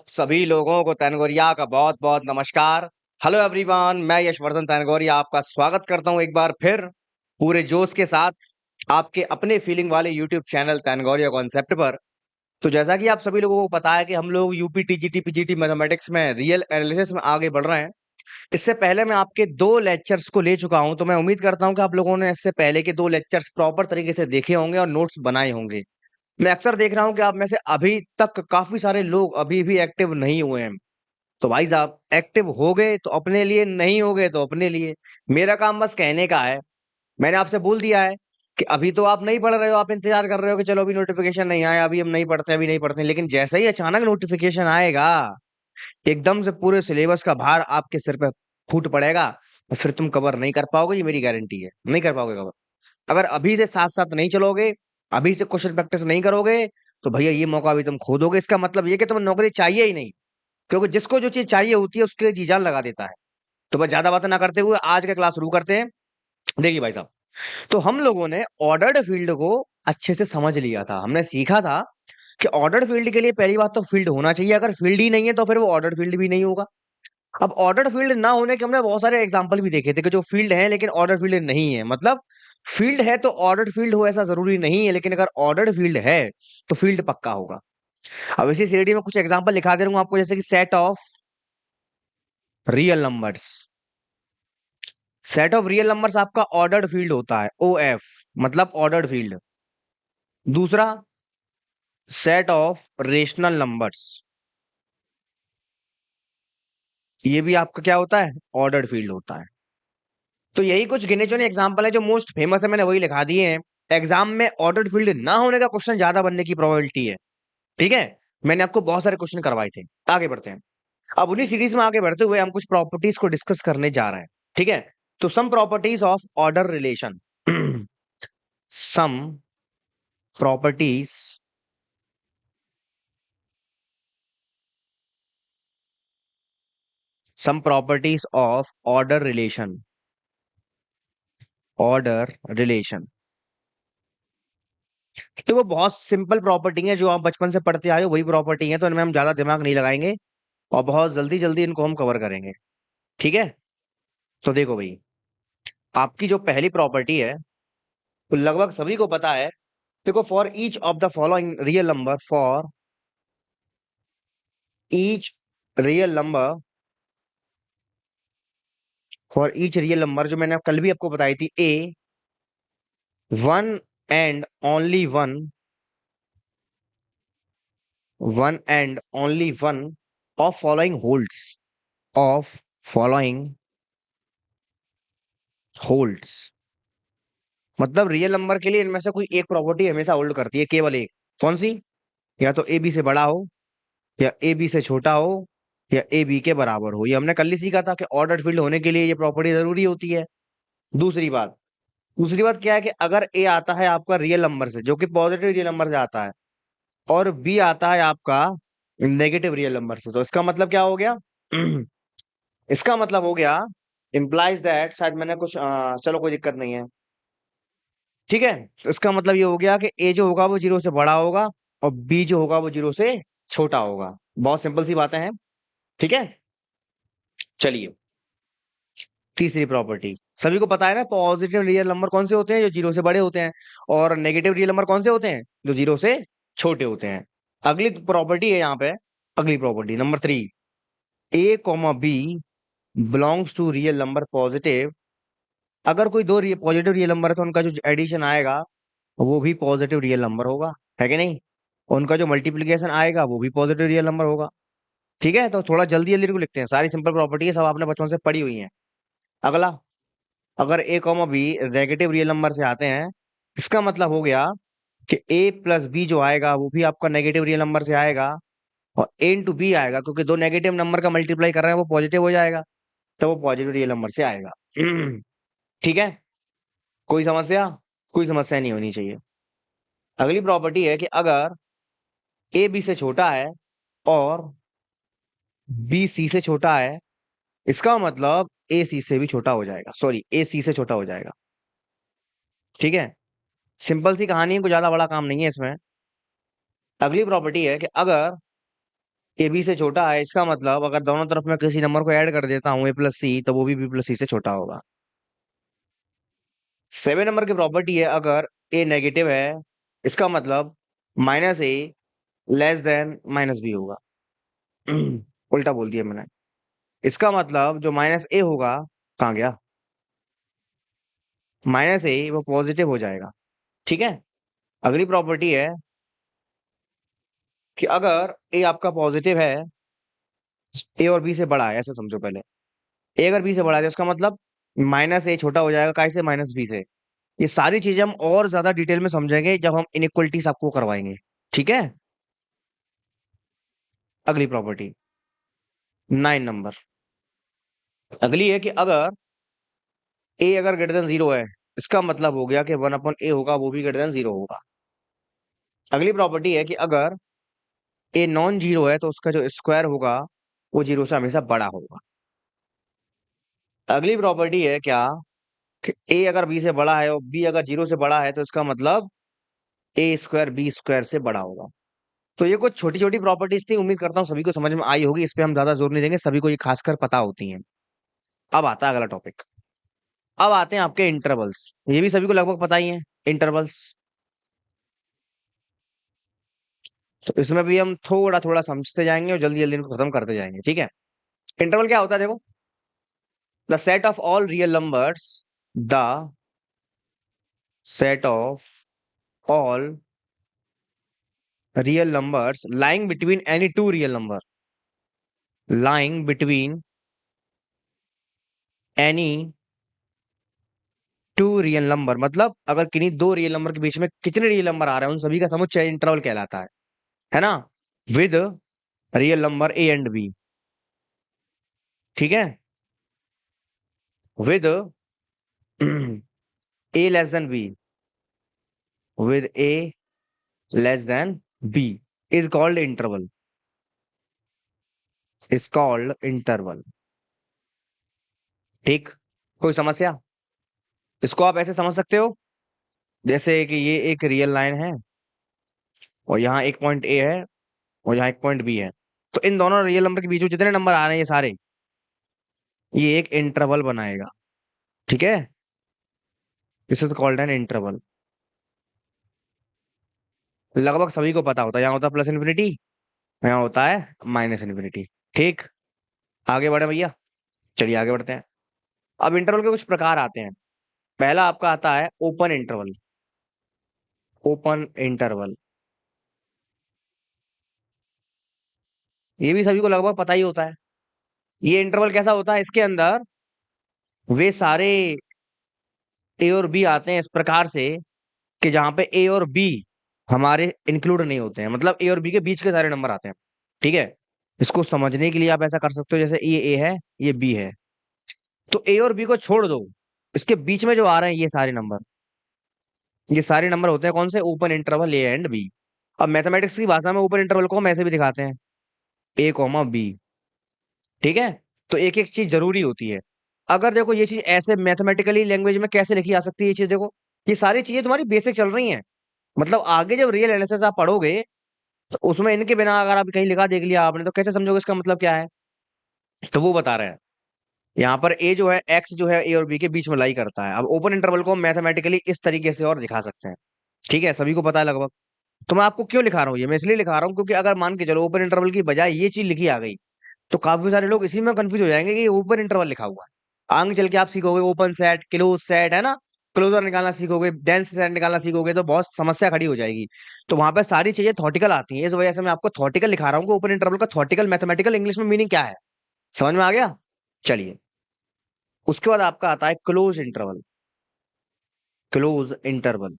सभी लोगों को तैनगोरिया का बहुत बहुत नमस्कार। हेलो एवरीवन, मैं यशवर्धन तैनगोरिया आपका स्वागत करता हूं एक बार फिर पूरे जोश के साथ आपके अपने फीलिंग वाले यूट्यूब चैनल तैनगोरिया कॉन्सेप्ट पर। तो जैसा कि आप सभी लोगों को पता है कि हम लोग यूपी टीजीटी पीजीटी मैथमेटिक्स में रियल एनालिसिस में आगे बढ़ रहे हैं। इससे पहले मैं आपके 2 लेक्चर्स को ले चुका हूं, तो मैं उम्मीद करता हूं कि आप लोगों ने इससे पहले के 2 लेक्चर्स प्रॉपर तरीके से देखे होंगे और नोट्स बनाए होंगे। मैं अक्सर देख रहा हूं कि आप में से अभी तक काफी सारे लोग अभी भी एक्टिव नहीं हुए हैं। तो भाई साहब, एक्टिव हो गए तो अपने लिए, नहीं हो गए तो अपने लिए। मेरा काम बस कहने का है। मैंने आपसे बोल दिया है कि अभी तो आप नहीं पढ़ रहे हो, आप इंतजार कर रहे हो कि चलो अभी नोटिफिकेशन नहीं आया, अभी हम नहीं पढ़ते, अभी नहीं पढ़ते, लेकिन जैसे ही अचानक नोटिफिकेशन आएगा, एकदम से पूरे सिलेबस का भार आपके सिर पे फूट पड़ेगा और फिर तुम कवर नहीं कर पाओगे। ये मेरी गारंटी है, नहीं कर पाओगे कवर। अगर अभी से साथ साथ नहीं चलोगे, अभी से क्वेश्चन प्रैक्टिस नहीं करोगे, तो भैया ये मौका भी तुम खो दोगे। इसका मतलब ये कि तुम्हें नौकरी चाहिए ही नहीं, क्योंकि जिसको जो चीज चाहिए होती है उसके लिए जी जान लगा देता है। तो बस ज्यादा बातें ना करते हुए आज का क्लास शुरू करते हैं। देखिए भाई साहब, तो हम लोगों ने ऑर्डर्ड फील्ड को अच्छे से समझ लिया था। हमने सीखा था कि ऑर्डर्ड फील्ड के लिए पहली बात तो फील्ड होना चाहिए। अगर फील्ड ही नहीं है तो फिर वो ऑर्डर्ड फील्ड भी नहीं होगा। अब ऑर्डर फील्ड ना होने के हमने बहुत सारे एग्जांपल भी देखे थे कि जो फील्ड है लेकिन ऑर्डर फील्ड नहीं है। मतलब फील्ड है तो ऑर्डर फील्ड हो ऐसा जरूरी नहीं है, लेकिन अगर ऑर्डर फील्ड है तो फील्ड पक्का होगा। अब इसी सीढ़ी में कुछ एग्जांपल लिखा दे रहा हूं आपको, जैसे कि set of real numbers. Set of real numbers आपका ऑर्डर्ड फील्ड होता है, ओ एफ, मतलब ऑर्डर्ड फील्ड। दूसरा, सेट ऑफ रेशनल नंबर्स, ये भी आपका क्या होता है, ऑर्डर्ड फील्ड होता है। तो यही कुछ गिने चुने एग्जांपल है जो मोस्ट फेमस है, मैंने वही लिखा दिए हैं। एग्जाम में ऑर्डर्ड फील्ड ना होने का क्वेश्चन ज्यादा बनने की प्रोबेबिलिटी है। ठीक है, मैंने आपको बहुत सारे क्वेश्चन करवाए थे। आगे बढ़ते हैं। अब उन्हीं सीरीज में आगे बढ़ते हुए हम कुछ प्रॉपर्टीज को डिस्कस करने जा रहे हैं। ठीक है, तो some properties of order relation. Some properties some properties of order relation. Order relation देखो, बहुत सिंपल प्रॉपर्टी है जो आप बचपन से पढ़ते आए हो, वही प्रॉपर्टी है, तो इनमें हम ज्यादा दिमाग नहीं लगाएंगे और बहुत जल्दी जल्दी इनको हम कवर करेंगे। ठीक है, तो देखो भाई, आपकी जो पहली प्रॉपर्टी है तो लगभग सभी को पता है। देखो, for each of the following real number, for each real number, for each real number, जो मैंने कल भी आपको बताई थी, a one and only one, one and only one of following holds, of following holds. मतलब रियल नंबर के लिए इनमें से कोई एक प्रॉपर्टी हमेशा होल्ड करती है, केवल एक। कौन सी? या तो ए बी से बड़ा हो, या ए बी से छोटा हो, या ए बी के बराबर हो। ये हमने कल ही सीखा था कि ऑर्डर फील्ड होने के लिए ये प्रॉपर्टी जरूरी होती है। दूसरी बात, दूसरी बात क्या है कि अगर ए आता है आपका रियल नंबर से, जो कि पॉजिटिव रियल नंबर से आता है, और बी आता है आपका नेगेटिव रियल नंबर से, तो इसका मतलब क्या हो गया? इसका मतलब हो गया, इंप्लाइज दैट, शायद मैंने कुछ चलो कोई दिक्कत नहीं है। ठीक है, तो इसका मतलब ये हो गया कि ए जो होगा वो जीरो से बड़ा होगा और बी जो होगा वो जीरो से छोटा होगा। बहुत सिंपल सी बातें हैं। ठीक है, चलिए, तीसरी प्रॉपर्टी। सभी को पता है ना, पॉजिटिव रियल नंबर कौन से होते हैं, जो जीरो से बड़े होते हैं, और नेगेटिव रियल नंबर कौन से होते हैं, जो जीरो से छोटे होते हैं। अगली प्रॉपर्टी है यहाँ पे, अगली property number 3, A comma B belongs to real number positive. अगर कोई दो पॉजिटिव रियल नंबर है तो उनका जो एडिशन आएगा वो भी पॉजिटिव रियल नंबर होगा, है कि नहीं? उनका जो मल्टीप्लीकेशन आएगा वो भी पॉजिटिव रियल नंबर होगा। ठीक है, तो थोड़ा जल्दी जल्दी को लिखते हैं। सारी सिंपल प्रॉपर्टी है, सब आपने बचपन से पढ़ी हुई है। अगला, अगर A comma B negative real number से आते हैं, इसका मतलब हो गया कि ए प्लस बी जो आएगा वो भी आपका नेगेटिव रियल नंबर से आएगा, और ए इंटू बी आएगा, क्योंकि दो नेगेटिव नंबर का मल्टीप्लाई कर रहे हैं वो पॉजिटिव हो जाएगा, तो वो पॉजिटिव रियल नंबर से आएगा। ठीक है, कोई समस्या? कोई समस्या नहीं होनी चाहिए। अगली प्रॉपर्टी है कि अगर ए बी से छोटा है और बी सी से छोटा है, इसका मतलब ए सी से भी छोटा हो जाएगा, सॉरी ए सी से छोटा हो जाएगा। ठीक है, सिंपल सी कहानी है, कोई ज्यादा बड़ा काम नहीं है इसमें। अगली प्रॉपर्टी है कि अगर ए बी से छोटा है, इसका मतलब अगर दोनों तरफ मैं किसी नंबर को ऐड कर देता हूँ ए प्लस सी, तो वो भी बी प्लस सी से छोटा होगा। 7 नंबर की प्रॉपर्टी है, अगर ए नेगेटिव है, इसका मतलब माइनस ए लेस देन माइनस बी होगा। उल्टा बोल दिया मैंने। इसका मतलब जो माइनस ए होगा, कहाँ गया, माइनस ए वो पॉजिटिव हो जाएगा। ठीक है। अगली प्रॉपर्टी है कि अगर ए आपका पॉजिटिव है, ए और बी से बड़ा है, ऐसा समझो पहले। ए अगर बी से बड़ा है तो इसका मतलब माइनस ए छोटा हो जाएगा, काय से, माइनस बी से। ये सारी चीजें हम और ज्यादा डिटेल में समझेंगे जब हम इनइक्वलिटीज आपको करवाएंगे। ठीक है। अगली प्रॉपर्टी 9 नंबर। अगली है कि अगर ए अगर ग्रेटर देन जीरो है, इसका मतलब हो गया कि 1/a होगा, वो भी ग्रेटर देन जीरो होगा। अगली प्रॉपर्टी है कि अगर ए नॉन जीरो है तो उसका जो स्क्वायर होगा वो जीरो से हमेशा बड़ा होगा। अगली प्रॉपर्टी है क्या, कि ए अगर बी से बड़ा है और बी अगर जीरो से बड़ा है, तो इसका मतलब ए स्क्वायर बी स्क्वायर से बड़ा होगा। तो ये कुछ छोटी छोटी प्रॉपर्टीज थी, उम्मीद करता हूँ सभी को समझ में आई होगी, इस पे हम ज्यादा जोर नहीं देंगे, सभी को ये खासकर पता होती हैं। अब आता है अगला टॉपिक। अब आते हैं आपके इंटरवल्स। ये भी सभी को लगभग पता ही है, इंटरवल्स। तो इसमें भी हम थोड़ा थोड़ा समझते जाएंगे और जल्दी जल्दी इनको खत्म करते जाएंगे। ठीक है। इंटरवल क्या होता है, देखो, the set of all real numbers, the set of all real numbers lying between any two real number, lying between any two real number, मतलब अगर किन्हीं दो रियल नंबर के बीच में कितने रियल नंबर आ रहे हैं उन सभी का समुच्चय इंटरवल कहलाता है ना, with real number A and B. ठीक है। With A less than B, with A less than B is called interval, is called interval. ठीक। कोई समस्या? इसको आप ऐसे समझ सकते हो, जैसे कि ये एक रियल लाइन है और यहाँ एक पॉइंट ए है और यहाँ एक पॉइंट बी है। तो इन दोनों रियल नंबर के बीच में जितने नंबर आ रहे हैं ये सारे, ये एक इंटरवल बनाएगा। ठीक है। This is called an interval. लगभग सभी को पता होता है, यहाँ होता है प्लस इन्फिनिटी, यहाँ होता है माइनस इन्फिनिटी। ठीक। आगे बढ़े भैया, चलिए आगे बढ़ते हैं। अब इंटरवल के कुछ प्रकार आते हैं। पहला आपका आता है ओपन इंटरवल। ओपन इंटरवल, ये भी सभी को लगभग पता ही होता है। ये इंटरवल कैसा होता है, इसके अंदर वे सारे ए और बी आते हैं इस प्रकार से कि जहां पे ए और बी हमारे इंक्लूड नहीं होते हैं, मतलब ए और बी के बीच के सारे नंबर आते हैं। ठीक है। इसको समझने के लिए आप ऐसा कर सकते हो, जैसे ये ए है, ये बी है, तो ए और बी को छोड़ दो, इसके बीच में जो आ रहे हैं ये सारे नंबर, ये सारे नंबर होते हैं कौन से, open interval A and B. अब मैथमेटिक्स की भाषा में ओपन इंटरवल को हम ऐसे भी दिखाते हैं, ए कॉमा बी। ठीक है। तो एक एक चीज जरूरी होती है। अगर देखो ये चीज ऐसे मैथमेटिकली लैंग्वेज में कैसे लिखी जा सकती है, ये चीज देखो, ये सारी चीजें तुम्हारी बेसिक चल रही हैं, मतलब आगे जब रियल एनालिसिस आप पढ़ोगे तो उसमें इनके बिना अगर आप कहीं लिखा देख लिया आपने तो कैसे समझोगे इसका मतलब क्या है। तो वो बता रहे हैं, यहाँ पर ए जो है, एक्स जो है ए और बी के बीच में लाई करता है। अब ओपन इंटरवल को मैथमेटिकली इस तरीके से और दिखा सकते हैं। ठीक है, सभी को पता है लगभग। तो मैं आपको क्यों लिखा रहा हूँ, ये मैं इसलिए लिखा रहा हूँ क्योंकि अगर मान के चलो ओपन इंटरवल की बजाय ये चीज लिखी आ गई, तो काफी सारे लोग इसी में कंफ्यूज हो जाएंगे कि ये ओपन इंटरवल लिखा हुआ है। आगे चल के आप सीखोगे ओपन सेट, क्लोज सेट, है ना, क्लोजर निकालना सीखोगे, डेंस सेट निकालना सीखोगे, तो बहुत समस्या खड़ी हो जाएगी। तो वहां पे सारी चीजें थॉटिकल आती हैं, इस वजह से मैं आपको थॉटिकल लिखा रहा हूँ कि ओपन इंटरवल का थॉटिकल मैथमेटिकल इंग्लिश में मीनिंग क्या है। समझ में आ गया। चलिए, उसके बाद आपका आता है क्लोज इंटरवल। क्लोज इंटरवल,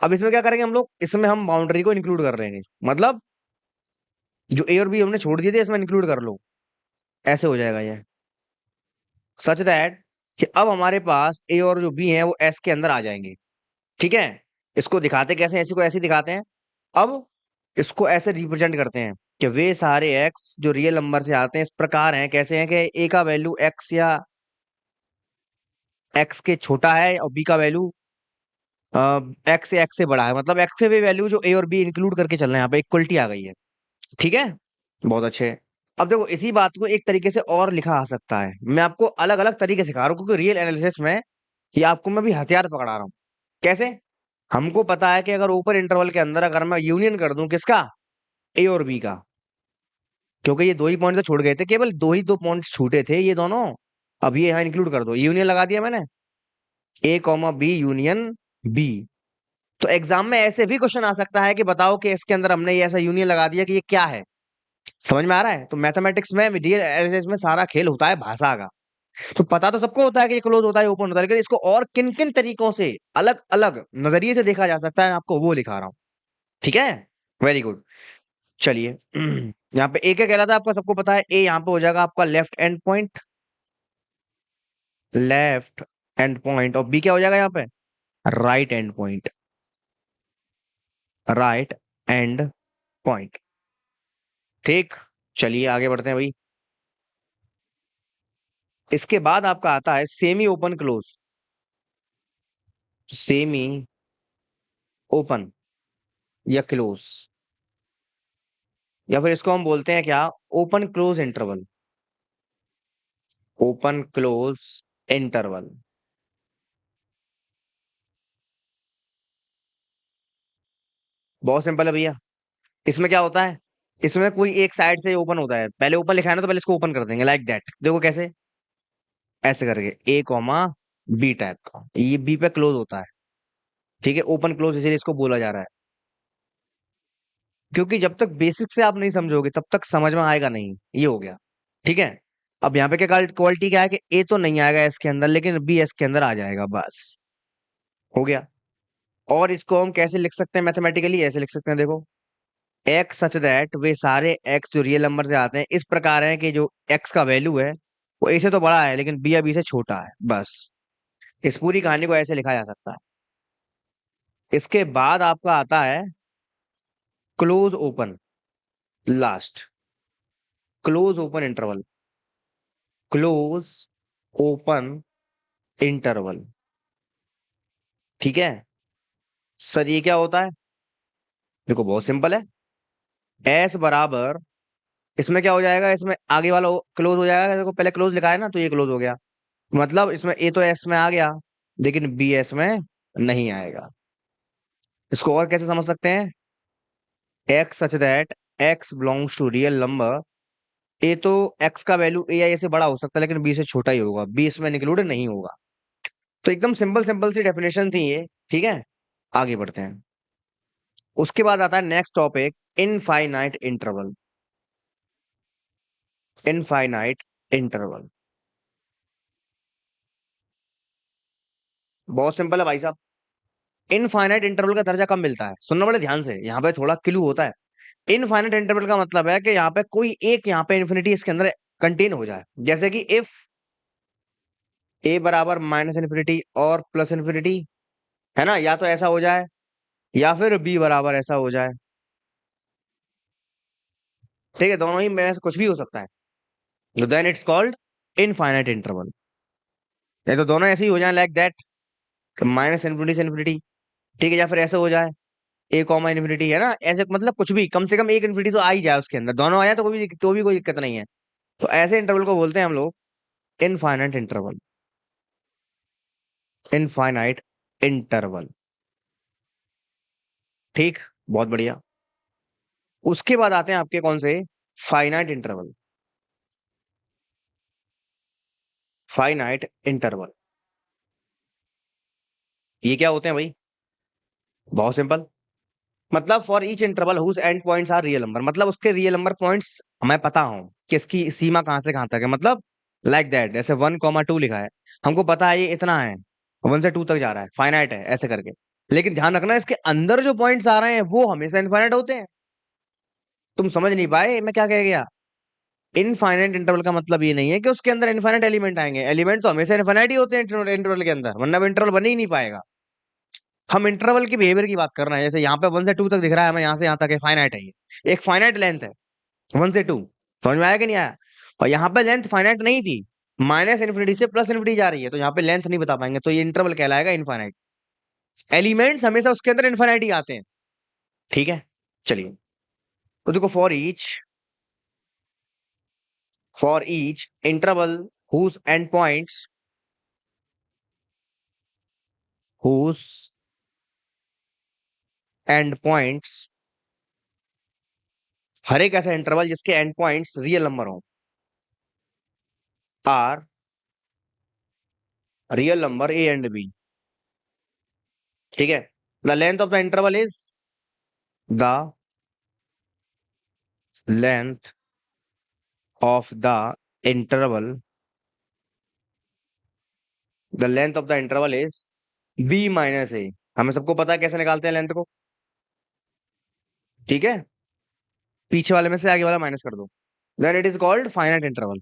अब इसमें क्या करेंगे हम लोग, इसमें हम बाउंड्री को इंक्लूड कर रहे हैं, मतलब जो ए और बी हमने छोड़ दिए थे इसमें इंक्लूड कर लो, ऐसे हो जाएगा ये, सच दैट कि अब हमारे पास ए और जो बी है वो एस के अंदर आ जाएंगे। ठीक है। इसको दिखाते कैसे हैं, इसी को ऐसे ही दिखाते हैं। अब इसको ऐसे रिप्रेजेंट करते हैं कि वे सारे एक्स जो रियल नंबर से आते हैं इस प्रकार हैं, कैसे हैं कि ए का वैल्यू एक्स या एक्स के छोटा है और बी का वैल्यू एक्स से बड़ा है, मतलब एक्स से भी वैल्यू जो ए और बी इंक्लूड करके चल रहे हैं, यहाँ पे इक्वलिटी आ गई है। ठीक है, बहुत अच्छे। अब देखो इसी बात को एक तरीके से और लिखा आ सकता है, मैं आपको अलग अलग तरीके सिखा रहा हूँ क्योंकि रियल एनालिसिस में ये आपको मैं भी हथियार पकड़ा रहा हूँ। कैसे? हमको पता है कि अगर ऊपर इंटरवल के अंदर अगर मैं यूनियन कर दूं किसका, ए और बी का, क्योंकि ये दो ही पॉइंट तो छूट गए थे, केवल दो ही दो पॉइंट छूटे थे ये दोनों। अब ये यहाँ इंक्लूड कर दो, यूनियन लगा दिया मैंने, ए कॉमा बी यूनियन बी। तो एग्जाम में ऐसे भी क्वेश्चन आ सकता है कि बताओ कि इसके अंदर हमने ये ऐसा यूनियन लगा दिया कि ये क्या है। समझ में आ रहा है? तो मैथमेटिक्स में रियल एनालिसिस में सारा खेल होता है भाषा का। तो पता तो सबको होता है कि ये क्लोज होता है ओपन होता है, लेकिन इसको और किन किन तरीकों से अलग अलग नजरिए से देखा जा सकता है, आपको वो लिखा रहा हूँ। ठीक है, वेरी गुड। चलिए यहाँ पे ए क्या कहलाता है आपका सबको पता है, ए यहाँ पे हो जाएगा आपका left and point, left and point, और बी क्या हो जाएगा यहाँ पे, right and point, right and point. ठीक, चलिए आगे बढ़ते हैं भाई। इसके बाद आपका आता है semi open close, semi open या क्लोज, या फिर इसको हम बोलते हैं क्या, open close interval, open close interval. बहुत सिंपल है भैया। इसमें क्या होता है, इसमें कोई एक साइड से ओपन होता है, पहले ओपन लिखा है ना तो पहले इसको ओपन कर देंगे लाइक दैट, देखो कैसे, ऐसे करके ए कॉमा बी टाइप का, ये बी पे क्लोज होता है। ठीक है, ओपन क्लोज इसीलिए इसको बोला जा रहा है, क्योंकि जब तक बेसिक से आप नहीं समझोगे तब तक समझ में आएगा नहीं, ये हो गया। ठीक है, अब यहाँ पे क्या क्वालिटी क्या है कि ए तो नहीं आएगा इसके अंदर लेकिन बी इसके अंदर आ जाएगा, बस हो गया। और इसको हम कैसे लिख सकते हैं मैथमेटिकली, ऐसे लिख सकते हैं देखो, एक्स सच दैट वे सारे एक्स जो रियल नंबर से आते हैं इस प्रकार हैं कि जो एक्स का वैल्यू है वो ए से तो बड़ा है लेकिन बी या बी से छोटा है, बस। इस पूरी कहानी को ऐसे लिखा जा सकता है। इसके बाद आपका आता है close open, last, close open interval, close open interval. ठीक है, सर ये क्या होता है, देखो बहुत सिंपल है, एस बराबर, इसमें क्या हो जाएगा, इसमें आगे वाला क्लोज हो जाएगा, देखो पहले क्लोज लिखा है ना तो ये क्लोज हो गया, मतलब इसमें ए तो एस में आ गया लेकिन बी एस में नहीं आएगा। इसको और कैसे समझ सकते हैं, X such that X belongs to real number, A तो एक्स का वैल्यू ए या ए से बड़ा हो सकता है लेकिन बी से छोटा ही होगा, बी इसमें इंक्लूडेड नहीं होगा। तो एकदम सिंपल सिंपल सी डेफिनेशन थी ये। ठीक है, आगे बढ़ते हैं। उसके बाद आता है next topic, infinite interval, infinite interval. बहुत सिंपल है भाई साहब। इनफाइनाइट इंटरवल का दर्जा कब मिलता है, सुनना बड़े ध्यान से, यहाँ पे थोड़ा क्लू होता है। इनफाइनाइट इंटरवल का मतलब है कि यहाँ पे कोई एक, यहाँ पे इन्फिनिटी इसके अंदर कंटेन हो जाए, जैसे कि इफ ए बराबर माइनस इन्फिनिटी और प्लस इन्फिनिटी, है ना, या तो ऐसा हो जाए या फिर बी बराबर ऐसा हो जाए। ठीक है, दोनों ही में से कुछ भी हो सकता है, तो then it's called infinite interval. या तो दोनों ऐसे ही हो जाए लाइक दैट, माइनस इन्फिनिटी से इन्फिनिटी, ठीक है, या फिर ऐसे हो जाए ए कॉमा इन्फिनिटी, है ना, ऐसे मतलब कुछ भी, कम से कम एक इन्फिनिटी तो आ ही जाए उसके अंदर, दोनों आ जाए तो भी कोई दिक्कत नहीं है। तो ऐसे इंटरवल को बोलते हैं हम लोग इनफाइनाइट इंटरवल, इनफाइनाइट इंटरवल। ठीक, बहुत बढ़िया। उसके बाद आते हैं आपके कौन से, फाइनाइट इंटरवल, फाइनाइट इंटरवल। ये क्या होते हैं भाई, बहुत सिंपल, मतलब for each interval whose end points are real number, मतलब उसके रियल नंबर पॉइंट्स हमें पता हो कि इसकी सीमा कहां से कहां तक है, मतलब लाइक दैट, जैसे 1,2 लिखा है, हमको पता है ये इतना है, 1 से 2 तक जा रहा है, फाइनाइट है ऐसे करके। लेकिन ध्यान रखना इसके अंदर जो पॉइंट्स आ रहे हैं वो हमेशा इनफाइनाइट होते हैं। तुम समझ नहीं पाए मैं क्या कह गया, इनफाइनाइट इंटरवल का मतलब ये नहीं है कि उसके अंदर इनफाइनाइट एलिमेंट आएंगे, एलिमेंट तो हमेशा इनफाइनाइट ही होते हैं इंटरवल के अंदर, वरना वो इंटरवल बन ही नहीं पाएगा। हम इंटरवल की बिहेवियर की बात कर रहे हैं, जैसे यहाँ पे 1 से 2 तक दिख रहा है हमें, यहाँ से यहाँ तक है, फाइनाइट है, ये एक फाइनाइट लेंथ है 1 से 2, समझ में आया कि नहीं आया? और यहाँ पे लेंथ फाइनाइट नहीं थी, माइनस इन्फिनिटी से प्लस इन्फिनिटी जा रही है, तो यहाँ पे लेंथ नहीं बता पाएंगे, तो ये इंटरवल कहलाएगा इनफाइनाइट। एलिमेंट्स हमेशा उसके अंदर इन्फिनिटी आते हैं। ठीक है, चलिए। तो देखो, for each interval whose end points whose end points, हर एक ऐसा इंटरवल जिसके एंड पॉइंट्स रियल नंबर हो, are real number A and B. ठीक है, the length of the interval is the length of the interval the length of the interval is B minus A. हमें सबको पता है कैसे निकालते हैं लेंथ को। ठीक है, पीछे वाले में से आगे वाला माइनस कर दो। Then it is called finite interval.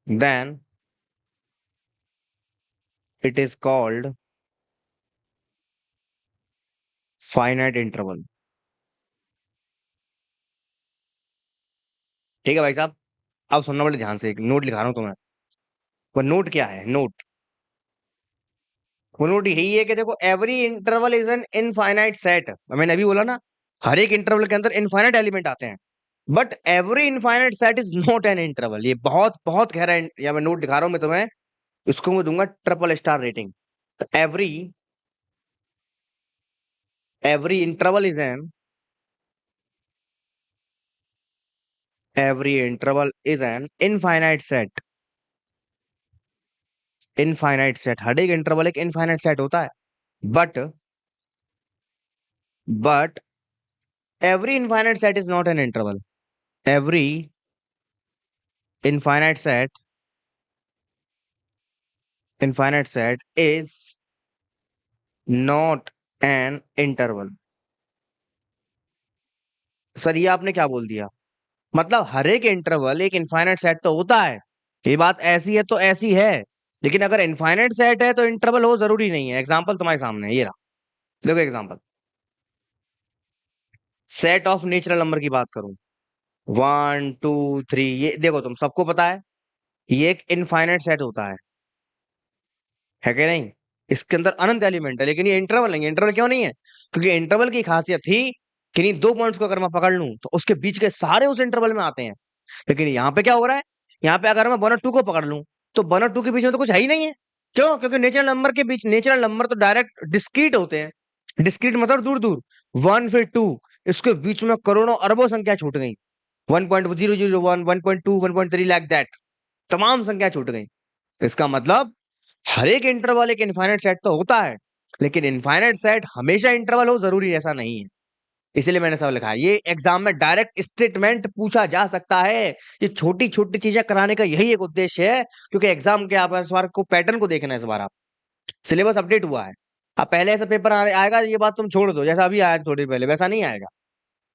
Then it is called finite interval. ठीक है भाई साहब, अब सुनना बड़े ध्यान से, एक नोट लिखा रहा हूं तुम्हें। वो नोट क्या है? नोट, वो नोट यही है कि देखो, every interval is an infinite set. मैंने अभी बोला ना, हर एक इंटरवल के अंदर इनफाइनाइट एलिमेंट आते हैं, but every infinite set is not an interval. ये बहुत बहुत गहरा या मैं नोट दिखा रहा हूं मैं तुम्हें, इसको मैं दूंगा triple star rating. Every every interval is an every interval is an infinite set. Infinite set, हर एक इंटरवल एक इनफाइनाइट सेट होता है, but but every infinite set is not an interval. Every infinite set infinite set is not an interval. Sir ये आपने क्या बोल दिया? मतलब हर एक इंटरवल एक इनफाइनाइट सेट तो होता है, ये बात ऐसी है तो ऐसी है, लेकिन अगर इनफाइनाइट सेट है तो इंटरवल हो जरूरी नहीं है। एग्जांपल तुम्हारे सामने है, ये रहा, देखो example. Set of natural number की बात करूं, 1 2 3, ये देखो तुम सबको पता है ये एक इनफाइनाइट सेट होता है कि नहीं? इसके अंदर अनंत एलिमेंट है, लेकिन ये इंटरवल नहीं है। इंटरवल क्यों नहीं है? क्योंकि इंटरवल की खासियत थी कि नहीं, दो पॉइंट्स को अगर मैं पकड़ लूं तो उसके बीच के सारे उस इंटरवल में आते हैं। लेकिन यहाँ पे क्या हो रहा है, यहाँ पे अगर मैं 1 और 2 को पकड़ लूं तो 1 और 2 के बीच में तो कुछ है ही नहीं है। क्यों? क्योंकि नेचुरल नंबर तो डायरेक्ट डिस्क्रीट होते हैं। डिस्क्रीट मतलब दूर दूर, 1 फिर 2, इसके बीच में करोड़ों अरबों संख्या छूट गई। 1.001, 1.2, 1.3, लाइक दैट, तमाम संख्या छूट गई। इसका मतलब हर एक इंटरवल एक इनफाइनाइट सेट तो होता है, लेकिन इनफाइनाइट सेट हमेशा इंटरवल हो जरूरी ऐसा नहीं है। इसीलिए मैंने सब लिखा है, ये एग्जाम में डायरेक्ट स्टेटमेंट पूछा जा सकता है। ये छोटी छोटी चीजें कराने का यही एक उद्देश्य है, क्योंकि एग्जाम के आप इस बार को पैटर्न को देखना है। इस बार आप सिलेबस अपडेट हुआ है। अब पहले ऐसा पेपर आएगा, ये बात तुम छोड़ दो, जैसा अभी आया था थोड़ी देर पहले वैसा नहीं आएगा।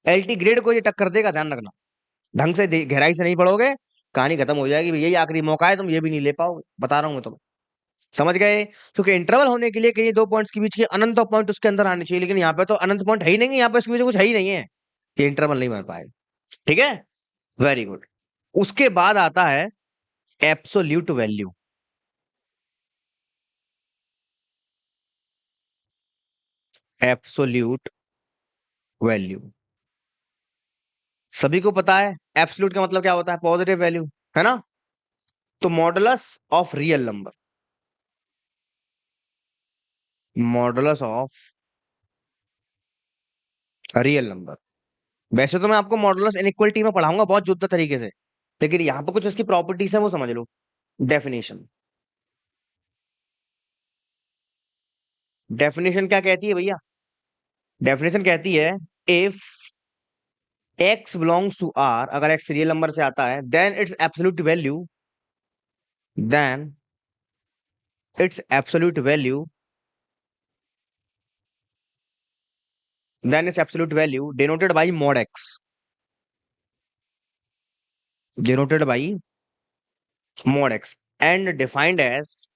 एलटी ग्रेड को ये टक्कर देगा, ध्यान रखना। ढंग से गहराई से नहीं पढ़ोगे, कहानी खत्म हो जाएगी। यही आखिरी मौका है, तुम ये भी नहीं ले पाओगे, बता रहा हूं मैं तुम्हें। समझ गए? क्योंकि इंटरवल होने के लिए कहीं दो पॉइंट्स के बीच के अनंत पॉइंट उसके अंदर आने चाहिए, लेकिन यहाँ पे तो अनंत पॉइंट है ही नहीं है, यहाँ पे इसके बीच में कुछ है ही नहीं है, ये इंटरवल नहीं बन पाएगा। ठीक है, वेरी गुड। उसके बाद आता है एब्सोल्यूट वैल्यू। एब्सोल्यूट वैल्यू सभी को पता है, एब्सोल्यूट का मतलब क्या होता है? पॉजिटिव वैल्यू, है ना? तो modulus of real number, modulus of real number. वैसे तो मैं आपको मॉडुलस इनइक्वलिटी में पढ़ाऊंगा बहुत जुद्दा तरीके से, लेकिन यहाँ पे कुछ इसकी प्रॉपर्टीज है वो समझ लो। डेफिनेशन, डेफिनेशन क्या कहती है भैया? डेफिनेशन कहती है, if X belongs to R, अगर एक्स रियल नंबर से आता है, then its absolute value then its absolute value denoted by mod X, denoted by mod X, and defined as,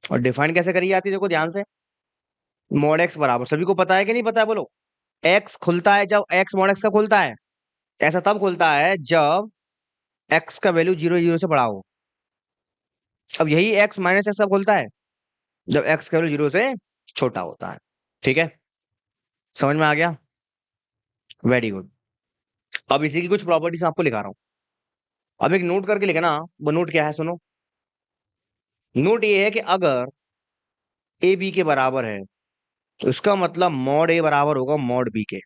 और डिफाइन कैसे करी जाती है देखो ध्यान से। मॉड एक्स बराबर, सभी को पता है कि नहीं पता है बोलो? एक्स खुलता है जब, एक्स मॉड एक्स का खुलता है, ऐसा तब खुलता है जब एक्स का वैल्यू 0 0 से बड़ा हो। अब यही एक्स माइनस एक्स कब खुलता है? जब एक्स केवल 0 से छोटा होता है। ठीक है, समझ में आ गया? Very good. अब इसी की कुछ प्रॉपर्टीज आपको लिखा रहा हूं। अब एक नोट करके लिखना। वो नोट क्या है सुनो। नोट ये है कि अगर ए बी के बराबर है तो इसका मतलब मॉड ए बराबर होगा मॉड बी के।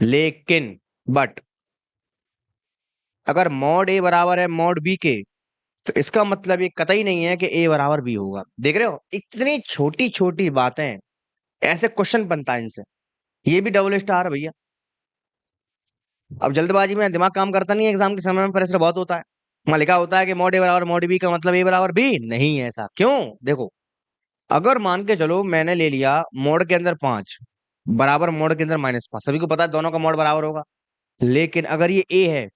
लेकिन बट अगर मॉड ए बराबर है मॉड बी के तो इसका मतलब ये कतई नहीं है कि ए बराबर बी होगा। देख रहे हो, इतनी छोटी छोटी बातें, ऐसे क्वेश्चन बनता है इनसे। ये भी डबल स्टार है भैया। अब जल्दबाजी में दिमाग काम करता नहीं है, एग्जाम के समय में प्रेशर बहुत होता है। वहां लिखा होता है कि मॉड ए बराबर मॉड बी का मतलब ए बराबर बी नहीं है। ऐसा क्यों? देखो, अगर मान के चलो मैंने ले लिया मॉड के अंदर 5 बराबर मॉड के अंदर -5, सभी को पता है दोनों का मॉड बराबर होगा। लेकिन अगर ये ए है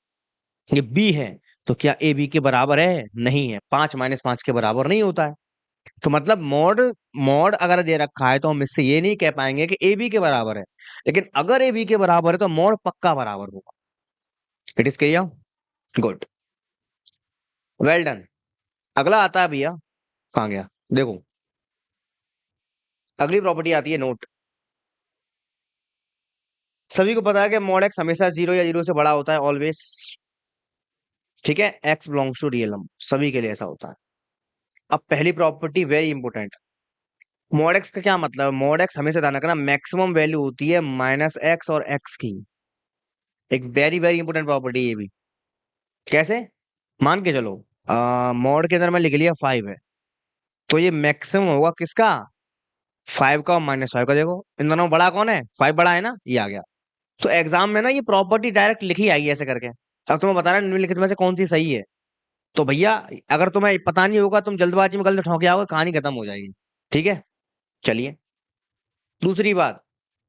ये बी है तो क्या ए बी के बराबर है? नहीं है। 5 - 5 के बराबर नहीं होता है। तो मतलब मॉड मॉड अगर दे रखा है तो हम इससे ये नहीं कह पाएंगे कि ए बी के बराबर है। लेकिन अगर ए बी के बराबर है तो मॉड पक्का बराबर होगा। It is clear? Good, well done. अगला आता है भैया, कहाँ गया? देखो, अगली प्रॉपर्टी आती है नोट। सभी को पता है कि मॉड एक्स हमेशा 0 या 0 से बड़ा होता है ऑलवेज। ठीक है, X belongs to real number, सभी के लिए ऐसा होता है। अब पहली property very important. Mod X का क्या मतलब है? मॉड एक्स हमेशा ध्यान रखना मैक्सिमम वैल्यू होती है -x और x की। एक वेरी वेरी इंपॉर्टेंट प्रॉपर्टी ये भी। कैसे? मान के चलो मॉड के अंदर मैं लिख लिया 5 है तो ये मैक्सिमम होगा किसका? 5 का और -5 का। देखो इन दोनों में बड़ा कौन है? 5 बड़ा है ना, ये आ गया। तो एग्जाम में ना ये प्रॉपर्टी डायरेक्ट लिखी आई है ऐसे करके। अब तुम्हें बताना निम्नलिखित में से कौन सी सही है। तो भैया, अगर तुम्हें पता नहीं होगा, तुम जल्दबाजी में गलत ठोंके आओगे, कहानी खत्म हो जाएगी। ठीक है, चलिए। दूसरी बात,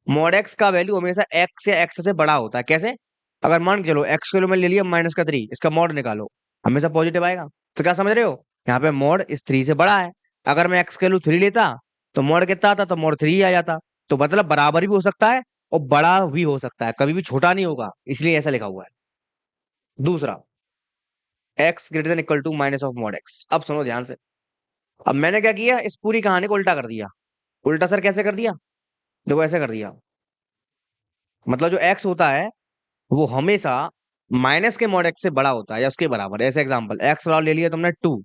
मॉड एक्स का वैल्यू हमेशा एक्स या एक्स से बड़ा होता है। कैसे? अगर मान के चलो एक्स के मैं ले लिया -3, इसका मॉड निकालो, हमेशा पॉजिटिव आएगा। तो क्या समझ रहे हो, यहाँ पे मॉड इस 3 से बड़ा है। अगर मैं एक्स के वैल्यू 3 लेता तो मॉड कितना आता? तो मॉड 3 आ जाता। तो मतलब बराबर भी हो सकता है और बड़ा भी हो सकता है, कभी भी छोटा नहीं होगा, इसलिए ऐसा लिखा हुआ है। दूसरा, X greater than equal to minus of mod X. अब सुनो ध्यान से। अब मैंने क्या किया, इस पूरी कहानी को उल्टा कर दिया। उल्टा सर कैसे कर दिया? देखो ऐसे कर दिया। मतलब जो एक्स होता है वो हमेशा माइनस के मॉड एक्स से बड़ा होता है या उसके बराबर। ऐसे एग्जांपल, एक्स वाला ले लिया तुमने 2,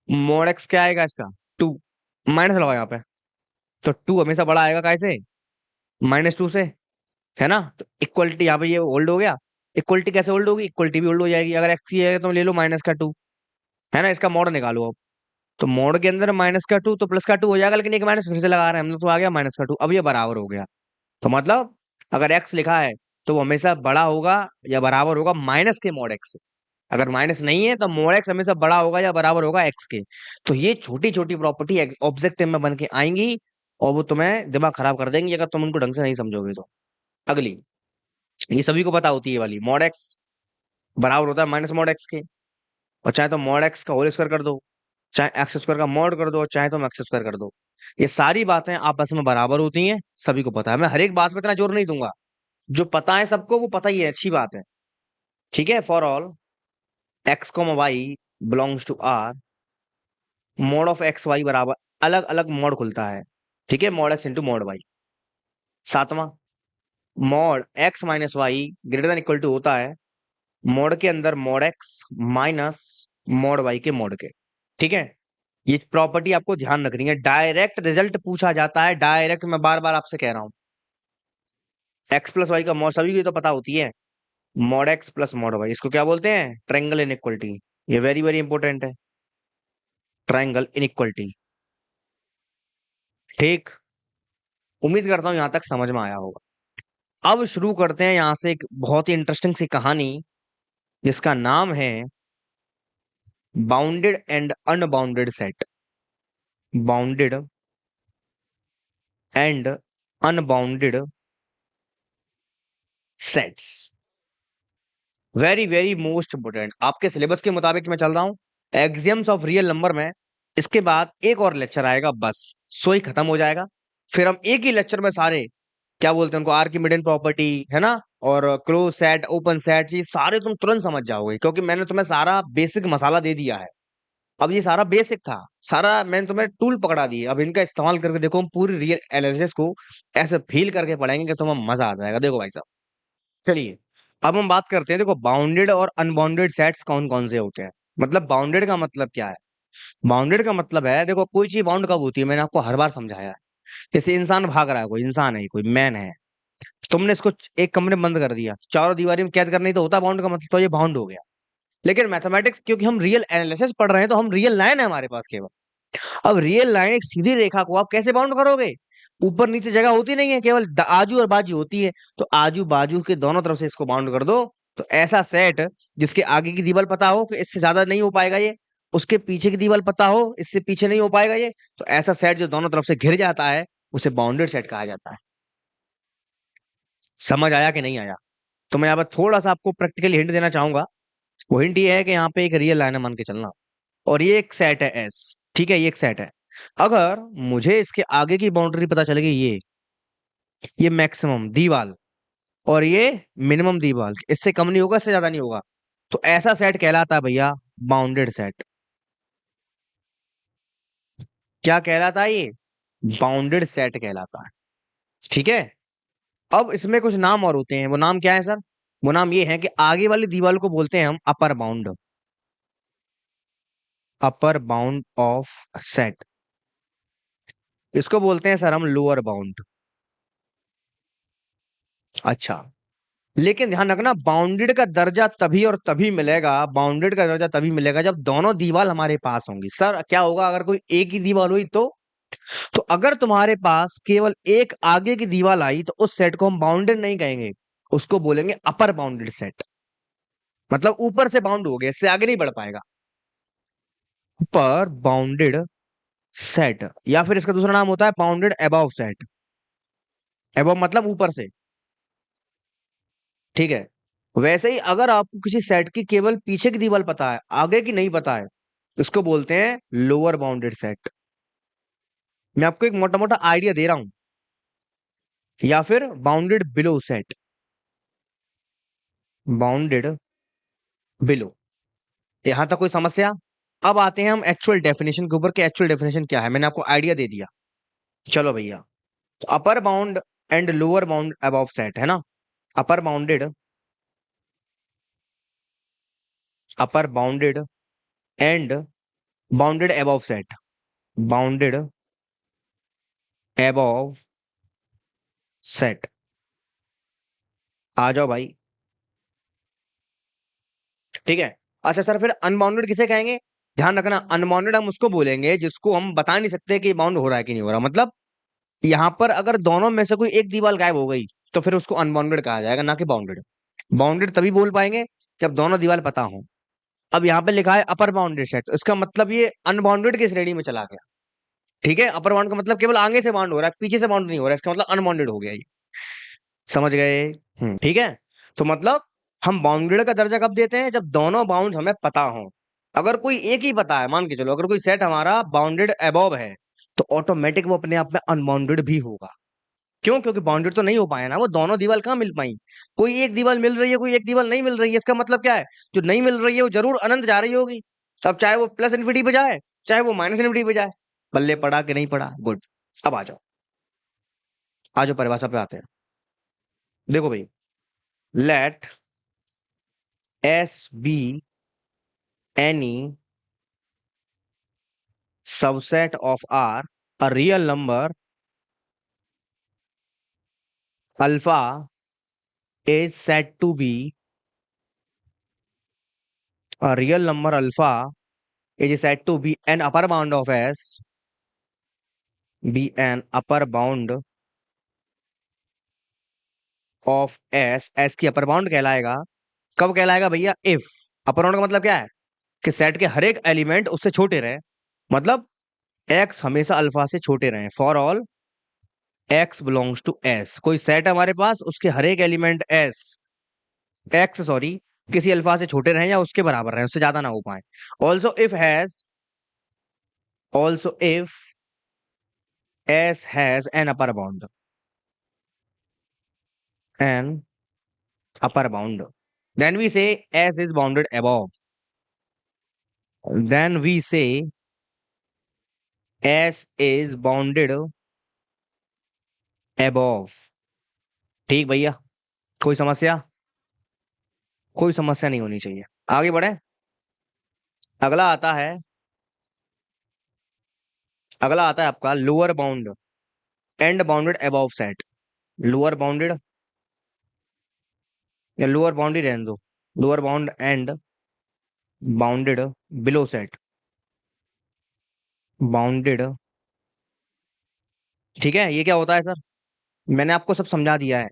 मॉड एक्स क्या आएगा इसका? 2। माइनस लगाओ यहाँ पे, तो 2 हमेशा बड़ा आएगा कैसे? -2 से, है ना? तो इक्वलिटी यहाँ पे ये होल्ड हो गया। इक्वलिटी कैसे होल्ड होगी? इक्वलिटी भी होल्ड हो जाएगी। अगर एक्स की है तो ले लो -2, है ना? इसका मॉड निकालो अब। तो मोड के अंदर -2 तो +2 हो जाएगा, लेकिन एक माइनस फिर से लगा रहे हैं हम लोग, तो आ गया -2। अब ये बराबर हो गया। तो मतलब अगर एक्स लिखा है तो वो हमेशा बड़ा होगा या बराबर होगा माइनस के मॉड एक्स से। अगर माइनस नहीं है तो मॉड एक्स हमेशा बड़ा होगा या बराबर होगा एक्स के। तो ये छोटी छोटी प्रॉपर्टी ऑब्जेक्टिव में बन के आएंगी और वो तुम्हें दिमाग खराब कर देंगी अगर तुम उनको ढंग से नहीं समझोगे तो। अगली, ये सभी को पता होती है वाली, मॉड एक्स बराबर होता है माइनस मॉड एक्स के। और चाहे तो मॉड एक्स का होल स्क्वायर कर दो, चाहे एक्स स्क्वायर का मॉड कर दो, चाहे तुम एक्स स्क्वायर कर दो। ये सारी बातें आपस में बराबर होती हैं, सभी को पता है। मैं हर एक बात पे इतना जोर नहीं दूंगा, जो पता है सबको वो पता ही है, अच्छी बात है। ठीक है, for all X comma Y belongs to R, mod of X Y बराबर, अलग अलग मॉड खुलता है। ठीक है, mod X into mod Y. सातवां, mod X minus Y greater than equal to होता है मॉड के अंदर mod X minus mod Y के मॉड के। ठीक है, ये प्रॉपर्टी आपको ध्यान रखनी है, डायरेक्ट रिजल्ट पूछा जाता है डायरेक्ट। मैं बार बार आपसे कह रहा हूं, एक्स प्लस वाई का मॉड सभी को ये तो पता होती है। Mod X plus mod Y, इसको क्या बोलते हैं? Triangle inequality. ये वेरी वेरी इंपॉर्टेंट है, ट्रायंगल इनइक्वलिटी। ठीक, उम्मीद करता हूं यहां तक समझ में आया होगा। अब शुरू करते हैं यहां से एक बहुत ही इंटरेस्टिंग सी कहानी, जिसका नाम है bounded and unbounded set. Bounded and unbounded sets, very very most important. आपके सिलेबस के मुताबिक मैं चल रहा हूँ, एक्सियम्स ऑफ रियल नंबर में। इसके बाद एक और लेक्चर आएगा, बस सो ही खत्म हो जाएगा। फिर हम एक ही लेक्चर में सारे, क्या बोलते हैं उनको, आर्किमिडियन प्रॉपर्टी, है ना, और क्लोज सेट, ओपन सेट, ये सारे तुम तुरंत समझ जाओगे, क्योंकि मैंने तुम्हें सारा बेसिक मसाला दे दिया है। अब ये सारा बेसिक था, सारा मैंने तुम्हें टूल पकड़ा दिए, अब इनका इस्तेमाल करके देखो हम पूरी रियल एनालिसिस को ऐसे फील करके पढ़ेंगे कि तुम्हें मजा आ जाएगा। देखो भाई साहब, चलिए अब हम बात करते हैं। देखो बाउंडेड और अनबाउंडेड सेट्स कौन कौन से होते हैं। मतलब बाउंडेड का मतलब क्या है? बाउंडेड का मतलब है, देखो कोई चीज बाउंड कब होती है, मैंने आपको हर बार समझाया है। जैसे इंसान भाग रहा है, कोई इंसान है, कोई मैन है, तुमने इसको एक कमरे में बंद कर दिया, चारों दीवारी में कैद करनी तो होता बाउंड का मतलब, तो ये बाउंड हो गया। लेकिन मैथमेटिक्स, क्योंकि हम रियल एनालिसिस पढ़ रहे हैं, तो हम रियल लाइन है हमारे पास केवल। अब रियल लाइन, एक सीधी रेखा को आप कैसे बाउंड करोगे? ऊपर नीचे जगह होती नहीं है, केवल आजू और बाजू होती है। तो आजू बाजू के दोनों तरफ से इसको बाउंड कर दो। तो ऐसा सेट जिसके आगे की दीवार पता हो कि इससे ज्यादा नहीं हो पाएगा ये, उसके पीछे की दीवार पता हो इससे पीछे नहीं हो पाएगा ये, तो ऐसा सेट जो दोनों तरफ से घिर जाता है उसे बाउंडेड सेट कहा जाता है। समझ आया कि नहीं आया? तो मैं यहाँ पर थोड़ा सा आपको प्रैक्टिकली हिंट देना चाहूंगा। वो हिंट ये है कि यहाँ पे एक रियल लाइन है, मान के चलना, और ये एक सेट है एस, ठीक है, ये एक सेट है। अगर मुझे इसके आगे की बाउंड्री पता चल गई, ये मैक्सिमम दीवाल, और ये मिनिमम दीवाल, इससे कम नहीं होगा, इससे ज्यादा नहीं होगा, तो ऐसा सेट कहलाता है भैया बाउंडेड सेट। क्या कहलाता है ये? बाउंडेड सेट कहलाता है। ठीक है। अब इसमें कुछ नाम और होते हैं, वो नाम क्या है सर? वो नाम ये है कि आगे वाली दीवार को बोलते हैं हम upper bound, upper bound of set. इसको बोलते हैं सर हम लोअर बाउंड। अच्छा, लेकिन ध्यान रखना, बाउंडेड का दर्जा तभी और तभी मिलेगा, बाउंडेड का दर्जा तभी मिलेगा जब दोनों दीवार हमारे पास होंगी। सर क्या होगा अगर कोई एक ही दीवार हुई तो अगर तुम्हारे पास केवल एक आगे की दीवार आई तो उस सेट को हम बाउंडेड नहीं कहेंगे, उसको बोलेंगे अपर बाउंडेड सेट। मतलब ऊपर से बाउंड हो गया, इससे आगे नहीं बढ़ पाएगा, अपर बाउंडेड सेट। या फिर इसका दूसरा नाम होता है बाउंडेड अबव सेट। अबव मतलब ऊपर से। ठीक है। वैसे ही अगर आपको किसी सेट की केवल पीछे की दीवार पता है, आगे की नहीं पता है, इसको बोलते हैं लोअर बाउंडेड सेट। मैं आपको एक मोटा मोटा आइडिया दे रहा हूं। या फिर bounded below set, bounded below. यहां तक कोई समस्या? अब आते हैं हम एक्चुअल डेफिनेशन के ऊपर कि एक्चुअल डेफिनेशन क्या है। मैंने आपको आइडिया दे दिया। चलो भैया, तो upper bound and lower bound above set है ना। Upper bounded, upper bounded and bounded above set, bounded above set. आ जाओ भाई। ठीक है। अच्छा सर, फिर अनबाउंडेड किसे कहेंगे? ध्यान रखना, अनबाउंडेड हम उसको बोलेंगे जिसको हम बता नहीं सकते कि बाउंड हो रहा है कि नहीं हो रहा। मतलब यहां पर अगर दोनों में से कोई एक दीवार गायब हो गई तो फिर उसको अनबाउंडेड कहा जाएगा, ना कि बाउंडेड। बाउंडेड तभी बोल पाएंगे जब दोनों दीवार पता हो। अब यहाँ पे लिखा है अपर बाउंडेड सेट, तो इसका मतलब ये अनबाउंडेड की श्रेणी में चला गया। ठीक है, अपर बाउंड का मतलब केवल आगे से बाउंड हो रहा है, पीछे से बाउंड नहीं हो रहा है, इसका मतलब अनबाउंडेड हो गया ये। समझ गए? ठीक है। तो मतलब हम बाउंडेड का दर्जा कब देते हैं? जब दोनों बाउंड हमें पता हो। अगर कोई एक ही पता है, मान के चलो अगर कोई सेट हमारा बाउंडेड अबव है, तो ऑटोमेटिक वो अपने आप में अनबाउंडेड भी होगा। क्यों? क्योंकि बाउंडेड तो नहीं हो पाया ना, वो दोनों दीवार कहाँ मिल पाई। कोई एक दीवार मिल रही है, कोई एक दीवार नहीं मिल रही है, इसका मतलब क्या है? जो नहीं मिल रही है वो जरूर अनंत जा रही होगी। अब चाहे वो प्लस इन्फिनिटी पे जाए, चाहे वो माइनस इन्फिनिटी पे जाए। बल्ले पड़ा कि नहीं पड़ा? गुड। अब आ जाओ, आ जाओ परिभाषा पे आते हैं। देखो भाई, let S be any subset of R, a real number alpha is said to be, a real number alpha is said to be an upper bound of s, be an upper bound of s। s की upper bound कहलाएगा। कब कहलाएगा भैया? If. Upper bound का मतलब क्या है? कि सेट के हर एक एलिमेंट उससे छोटे रहे। मतलब x हमेशा अल्फा से छोटे रहे, for all x belongs to s। कोई सेट है हमारे पास, उसके हर एक एलिमेंट s, x सॉरी, किसी अल्फा से छोटे रहे या उसके बराबर रहे, उससे ज्यादा ना हो पाए। Also if has, also if S has an upper bound, an upper bound, then we say S is bounded above, then we say S is bounded above. ठीक भैया, कोई समस्या? कोई समस्या नहीं होनी चाहिए। आगे बढ़े। अगला आता है, अगला आता है आपका lower bound and bounded above set. Lower bounded, या लोअर बाउंड ही रहने दो, lower bound and bounded below set. Bounded, ठीक है, ये क्या होता है सर? मैंने आपको सब समझा दिया है,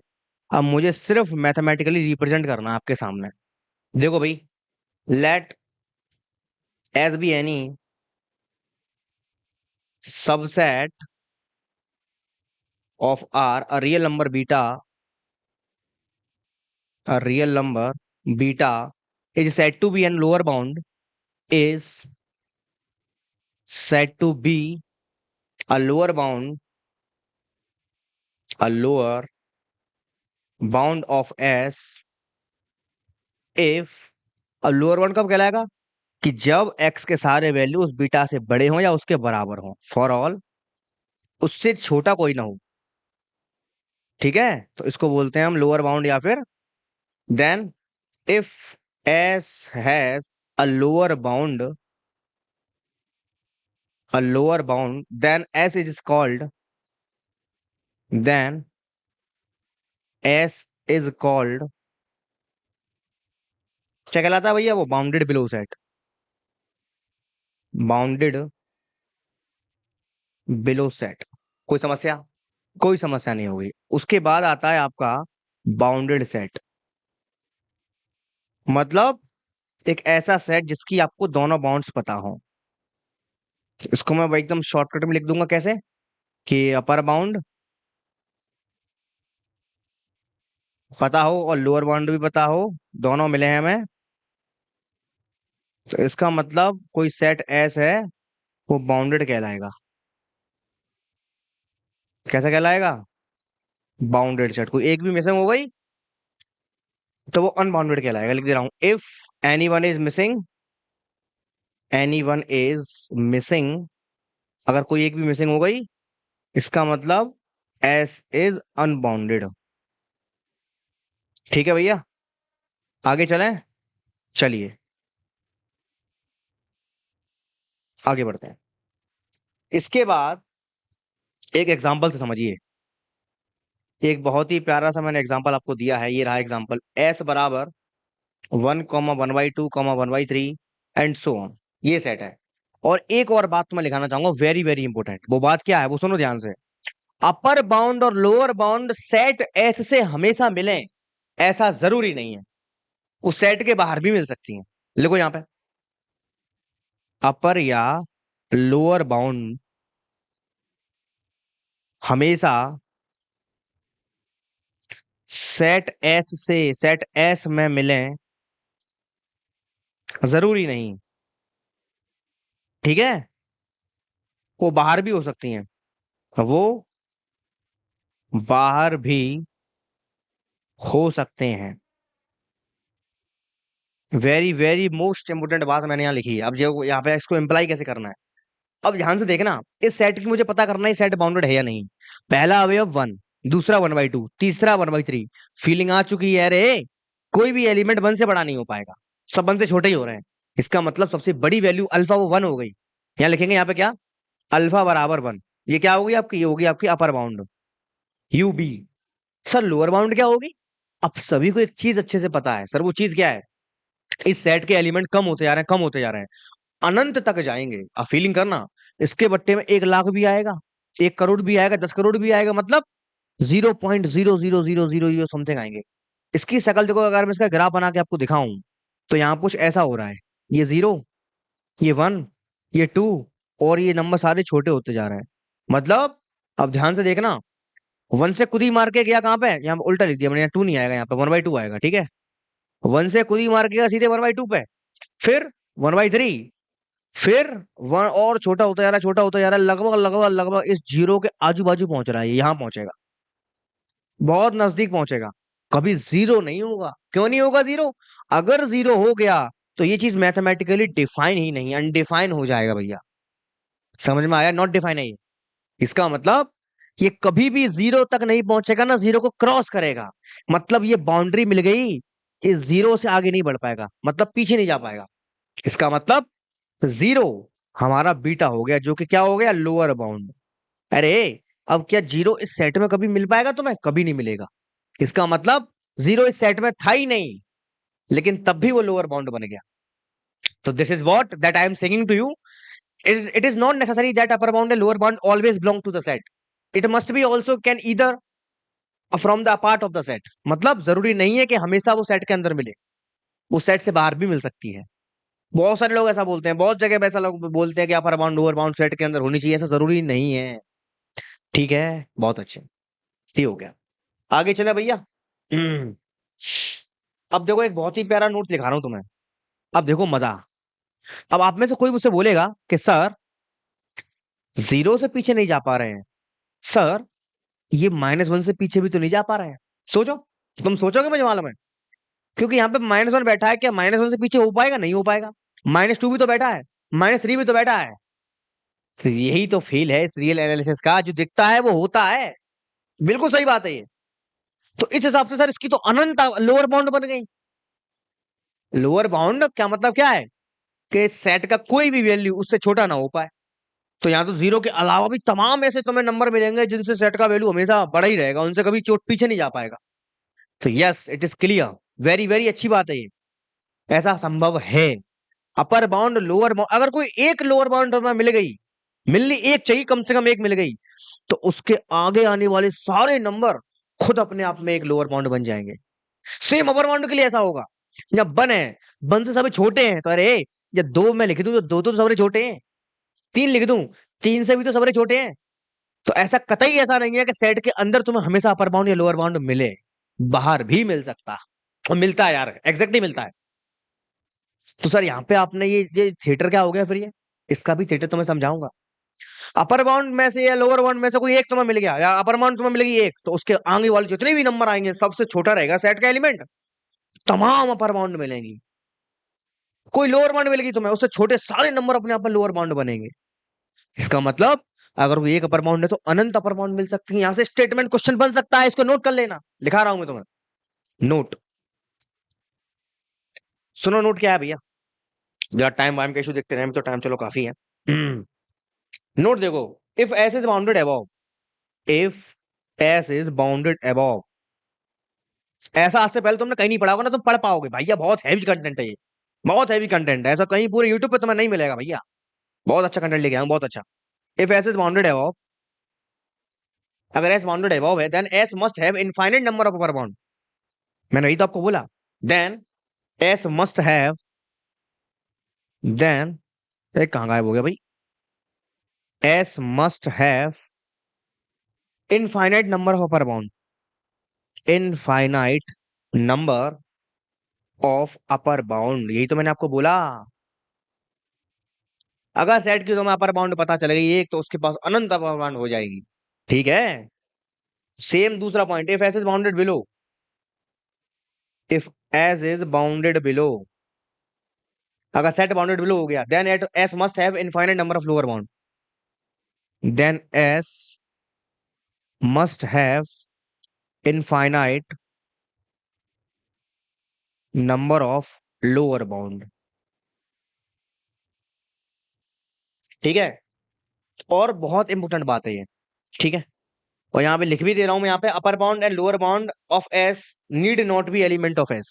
अब मुझे सिर्फ मैथमेटिकली रिप्रेजेंट करना है आपके सामने। देखो भाई, let S be any subset of R a real number beta, a real number beta is said to be an lower bound, is said to be a lower bound, a lower bound of s if, a lower bound कब कहलाएगा? कि जब x के सारे value उस beta से बड़े हों या उसके बराबर हों, फॉर ऑल उससे छोटा कोई ना हो। ठीक है, तो इसको बोलते हैं हम लोअर बाउंड, या फिर then if s has a lower bound, a lower bound, then s is called, then S is called, क्या कहलाता है भैया? वो bounded below set, bounded below set. कोई समस्या? कोई समस्या नहीं होगी। उसके बाद आता है आपका बाउंडेड सेट, मतलब एक ऐसा सेट जिसकी आपको दोनों बाउंड्स पता हो। इसको मैं एकदम शॉर्टकट में लिख दूंगा, कैसे? कि अपर बाउंड पता हो और लोअर बाउंड भी पता हो, दोनों मिले हैं हमें, तो इसका मतलब कोई सेट एस है, वो बाउंडेड कहलाएगा। कैसा कहलाएगा? Bounded set. कोई एक भी मिसिंग हो गई तो वो अनबाउंडेड कहलाएगा। लिख दे रहा हूं, if any one is missing, any one is missing, अगर कोई एक भी मिसिंग हो गई, इसका मतलब एस इज अनबाउंडेड। ठीक है भैया, आगे चलें। चलिए आगे बढ़ते हैं। इसके बाद एक एग्जांपल से समझिए, एक बहुत ही प्यारा सा मैंने एग्जांपल आपको दिया है। ये रहा एग्जांपल, एस बराबर 1,1/2, 1/3 एंड सो ऑन, ये सेट है। और एक और बात तो मैं लिखाना चाहूंगा, वेरी वेरी इंपॉर्टेंट। वो बात क्या है, वो सुनो ध्यान से। अपर बाउंड और लोअर बाउंड सेट एस से हमेशा मिले ऐसा जरूरी नहीं है, उस सेट के बाहर भी मिल सकती हैं। लिखो यहां पे, अपर या लोअर बाउंड हमेशा सेट एस में मिले जरूरी नहीं। ठीक है, वो बाहर भी हो सकती हैं, वो बाहर भी हो सकते हैं। वेरी वेरी मोस्ट इंपोर्टेंट बात मैंने यहाँ लिखी है। अब जो यहाँ पे इसको इम्प्लाई कैसे करना है, अब ध्यान से देखना। इस सेट की मुझे पता करना है सेट बाउंडेड है या नहीं। पहला अवयव 1, दूसरा 1/2, तीसरा 1/3। फीलिंग आ चुकी है रे, कोई भी एलिमेंट 1 से बड़ा नहीं हो पाएगा, सब 1 से छोटे ही हो रहे हैं। इसका मतलब सबसे बड़ी वैल्यू अल्फा वो 1 हो गई। यहाँ लिखेंगे यहाँ पे क्या, अल्फा बराबर 1। ये क्या होगी आपकी? ये होगी आपकी upper bound, U B. Sir lower bound क्या होगी? अब सभी को एक चीज अच्छे से पता है, सर वो चीज क्या है? इस सेट के एलिमेंट कम होते जा रहे हैं, कम होते जा रहे हैं, अनंत तक जाएंगे। अब फीलिंग करना, इसके बट्टे में 1 लाख भी आएगा, 1 करोड़ भी आएगा, 10 करोड़ भी आएगा, मतलब 0.00000 समथिंग आएंगे। इसकी शक्ल देखो, अगर मैं इसका ग्राफ बना के आपको दिखाऊं, तो यहाँ कुछ ऐसा हो रहा है, ये 0, ये 1, ये 2, और ये नंबर सारे छोटे होते जा रहे हैं। मतलब अब ध्यान से देखना, 1 से कुदी मार के गया कहाँ पे? यहाँ पे उल्टा लिख दिया मैंने, यहाँ 2 नहीं आएगा, यहाँ पे 1/2 आएगा। ठीक है, 1 से कुदी मार के गया सीधे 1/2 पे, फिर 1/3, फिर 1 और छोटा होता जा रहा है, छोटा होता जा रहा है, लगभग लगभग लगभग इस जीरो के आजू बाजू पहुंच रहा है, यहां पहुंचेगा, बहुत नजदीक पहुंचेगा। कभी जीरो नहीं होगा। क्यों नहीं होगा जीरो? अगर जीरो हो गया तो ये चीज मैथमेटिकली डिफाइन ही नहीं, अनडिफाइन हो जाएगा भैया। समझ में आया? नॉट डिफाइन है ये। इसका मतलब ये कभी भी जीरो तक नहीं पहुंचेगा ना, जीरो को क्रॉस करेगा। मतलब ये बाउंड्री मिल गई, इस जीरो से आगे नहीं बढ़ पाएगा, मतलब पीछे नहीं जा पाएगा। इसका मतलब जीरो हमारा बीटा हो गया, जो कि क्या हो गया, लोअर बाउंड। अरे अब क्या जीरो इस सेट में कभी मिल पाएगा तुम्हें? कभी नहीं मिलेगा। इसका मतलब जीरो इस सेट में था ही नहीं, लेकिन तब भी वो लोअर बाउंड बन गया। तो this is what that I am saying to you, it is not necessary that upper bound and lower bound always belong to the set. It must be also can either from the part of the set. मतलब जरूरी नहीं है कि हमेशा वो set के अंदर मिले, वो सेट से बाहर भी मिल सकती है। बहुत सारे लोग ऐसा बोलते हैं, बहुत जगह पे ऐसा लोग बोलते हैं कि upper bound lower bound set के अंदर होनी चाहिए, ऐसा जरूरी नहीं है। ठीक है, बहुत अच्छे, ये हो गया। आगे चले भैया। हम्म, अब देखो एक बहुत ही प्यारा नोट दिखा रहा हूं तुम्हें। अब देखो मजा। अब आप में से कोई मुझसे बोलेगा कि सर जीरो से पीछे नहीं जा पा रहे हैं, सर ये -1 से पीछे भी तो नहीं जा पा रहे हैं। सोचो, तुम सोचोगे, मुझे मालूम है, क्योंकि यहाँ पे -1 बैठा है, क्या -1 से पीछे हो पाएगा? नहीं हो पाएगा। -2 भी तो बैठा है, -3 भी तो बैठा है। तो यही तो फील है इस रियल एनालिसिस का, जो दिखता है वो होता है। बिल्कुल सही बात है ये। तो इस हिसाब से सर इसकी तो अनंत लोअर बाउंड बन गई। लोअर बाउंड क्या मतलब क्या है, कि सेट का कोई भी वैल्यू उससे छोटा ना हो पाए। तो यहाँ तो जीरो के अलावा भी तमाम ऐसे तुम्हें नंबर मिलेंगे जिनसे सेट का वैल्यू हमेशा बड़ा ही रहेगा, उनसे कभी चोट पीछे नहीं जा पाएगा। तो yes, it is clear, very very अच्छी बात है ये, ऐसा संभव है। अपर बाउंड लोअर बाउंड, अगर कोई एक लोअर बाउंड हमें मिल गई, मिलनी एक चाहिए, कम से कम एक मिल गई, तो उसके आगे आने वाले सारे नंबर खुद अपने आप में एक लोअर बाउंड बन जाएंगे। सेम अपर बाउंड के लिए ऐसा होगा। जब वन है, वन से सभी छोटे हैं, तो अरे ये दो मैं लिख दूं तो दो तो सबरे छोटे हैं, तीन लिख दूं, तीन से भी तो सबरे छोटे हैं। तो ऐसा कतई ऐसा नहीं है कि सेट के अंदर तुम्हें हमेशा अपर बाउंड या लोअर बाउंड मिले, बाहर भी मिल सकता, और मिलता है यार, एग्जैक्टली मिलता है। तो सर यहाँ पे आपने ये थिएटर क्या हो गया फिर, ये इसका भी थिएटर तो मैं समझाऊंगा। अपर बाउंड में से या लोअर बाउंड में से कोई एक तुम्हें मिल गया, या अपर बाउंड तुम्हें मिलेगी एक, तो उसके आगे वाले जितने भी नंबर आएंगे सबसे छोटा रहेगा सेट का एलिमेंट, तमाम अपर बाउंड मिलेंगी। कोई लोअर बाउंड मिलेगी तुम्हें, उससे छोटे सारे नंबर अपने आप में लोअर बाउंड बनेंगे। इसका मतलब अगर कोई एक अपर बाउंड है तो अनंत अपर बाउंड मिल सकती है। यहां से स्टेटमेंट क्वेश्चन बन सकता है, इसको नोट कर लेना, लिखा रहा हूं मैं तुम्हें, नोट। सुनो नोट क्या है भैया, जरा टाइम वाइम का इशू देखते रहे तो टाइम चलो काफी है। नोट देखो, if S is bounded above, if S is bounded above, ऐसा आज से पहले तुमने कहीं नहीं पढ़ा होगा ना, तुम पढ़ पाओगे भैया, बहुत हैवी कंटेंट है ये, बहुत हैवी कंटेंट है, ऐसा कहीं पूरे यूट्यूब पे तुम्हें नहीं मिलेगा भैया। बहुत अच्छा कंटेंट लेके आया हूं, बहुत अच्छा। If S is bounded above, अगर एस बाउंडेड अबव है, then S must have infinite number of upper bound. मैंने वही तो आपको बोला, then S must have, then एक कहां गायब हो गया भाई, S must have infinite number of upper bound, infinite number of upper bound, यही तो मैंने आपको बोला। अगर सेट की तुम्हें अपर बाउंड पता चल गई एक, तो उसके पास अनंत अपर बाउंड हो जाएगी। ठीक है, सेम दूसरा point, if S is bounded below, if S is bounded below, अगर सेट बाउंडेड बिलो हो गया, then at S must have infinite number of lower bound, then S must have infinite number of lower bound. ठीक है, और बहुत important बात है ये। ठीक है, और यहां पे लिख भी दे रहा हूं मैं, यहाँ पे अपर bound and lower bound of S need not be element of S,